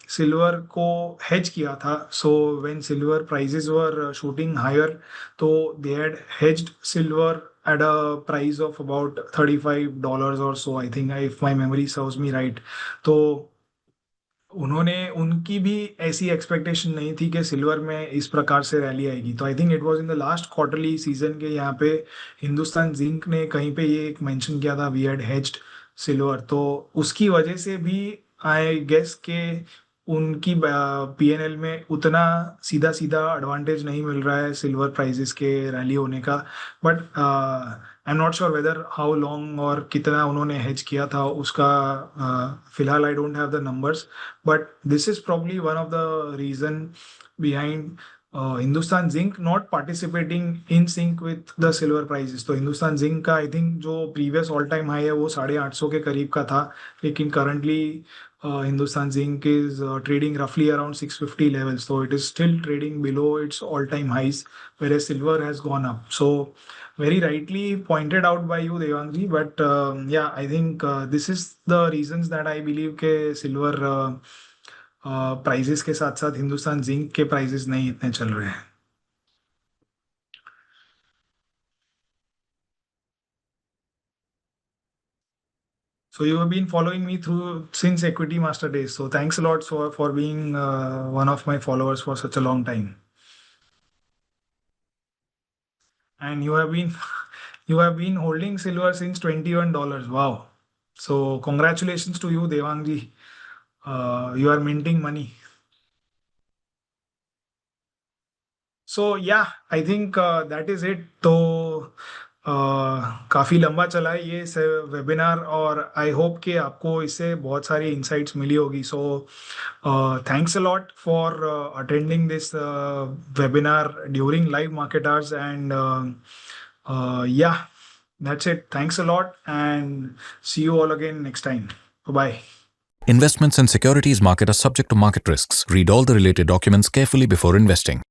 सिल्वर को हेज किया था. So when silver prices were shooting higher, तो they had hedged silver at a price of about $35 or so, I think, if my memory serves me right. तो उन्होंने, उनकी भी ऐसी एक्सपेक्टेशन नहीं थी कि सिल्वर में इस प्रकार से रैली आएगी. तो I think it was in the last quarterly season के यहाँ पे हिंदुस्तान जिंक ने कहीं पे ये एक मेंशन किया था, वी हैड हेज्ड सिल्वर. तो उसकी वजह से भी आई गेस के उनकी पीएनएल में उतना सीधा सीधा एडवांटेज नहीं मिल रहा है सिल्वर प्राइसेस के रैली होने का. But I am not sure whether how long और कितना उन्होंने हेज किया था उसका. फिलहाल I don't have the numbers, but this is probably one of the reason behind Hindustan Zinc not participating in sync with the silver prices. तो हिंदुस्तान जिंक का आई थिंक जो प्रीवियस ऑल टाइम हाई है वो 850 के करीब का था, लेकिन currently Hindustan Zinc is trading रफली around 650 levels. So it is still trading below its all-time highs, whereas silver has gone up. So very rightly pointed out by you, Devang ji. But yeah, I think this is the reasons that I believe के silver प्राइजेस के साथ साथ हिंदुस्तान जिंक के प्राइजेस नहीं इतने चल रहे हैं. So you have been following me through since Equity Master days. So thanks a lot for being one of my followers for such a long time. And you have been you have been holding silver since $21. Wow. So congratulations to you, Devang ji. You are minting money. So yeah, I think that is it. तो काफ़ी लंबा चला है ये वेबिनार, और आई होप कि आपको इससे बहुत सारी इंसाइट्स मिली होगी. सो thanks a lot for attending this webinar during live market hours. And या, that's it. Thanks a lot, and see you all again next time. Bye-bye. Investments in securities market are subject to market risks. Read all the related documents carefully before investing.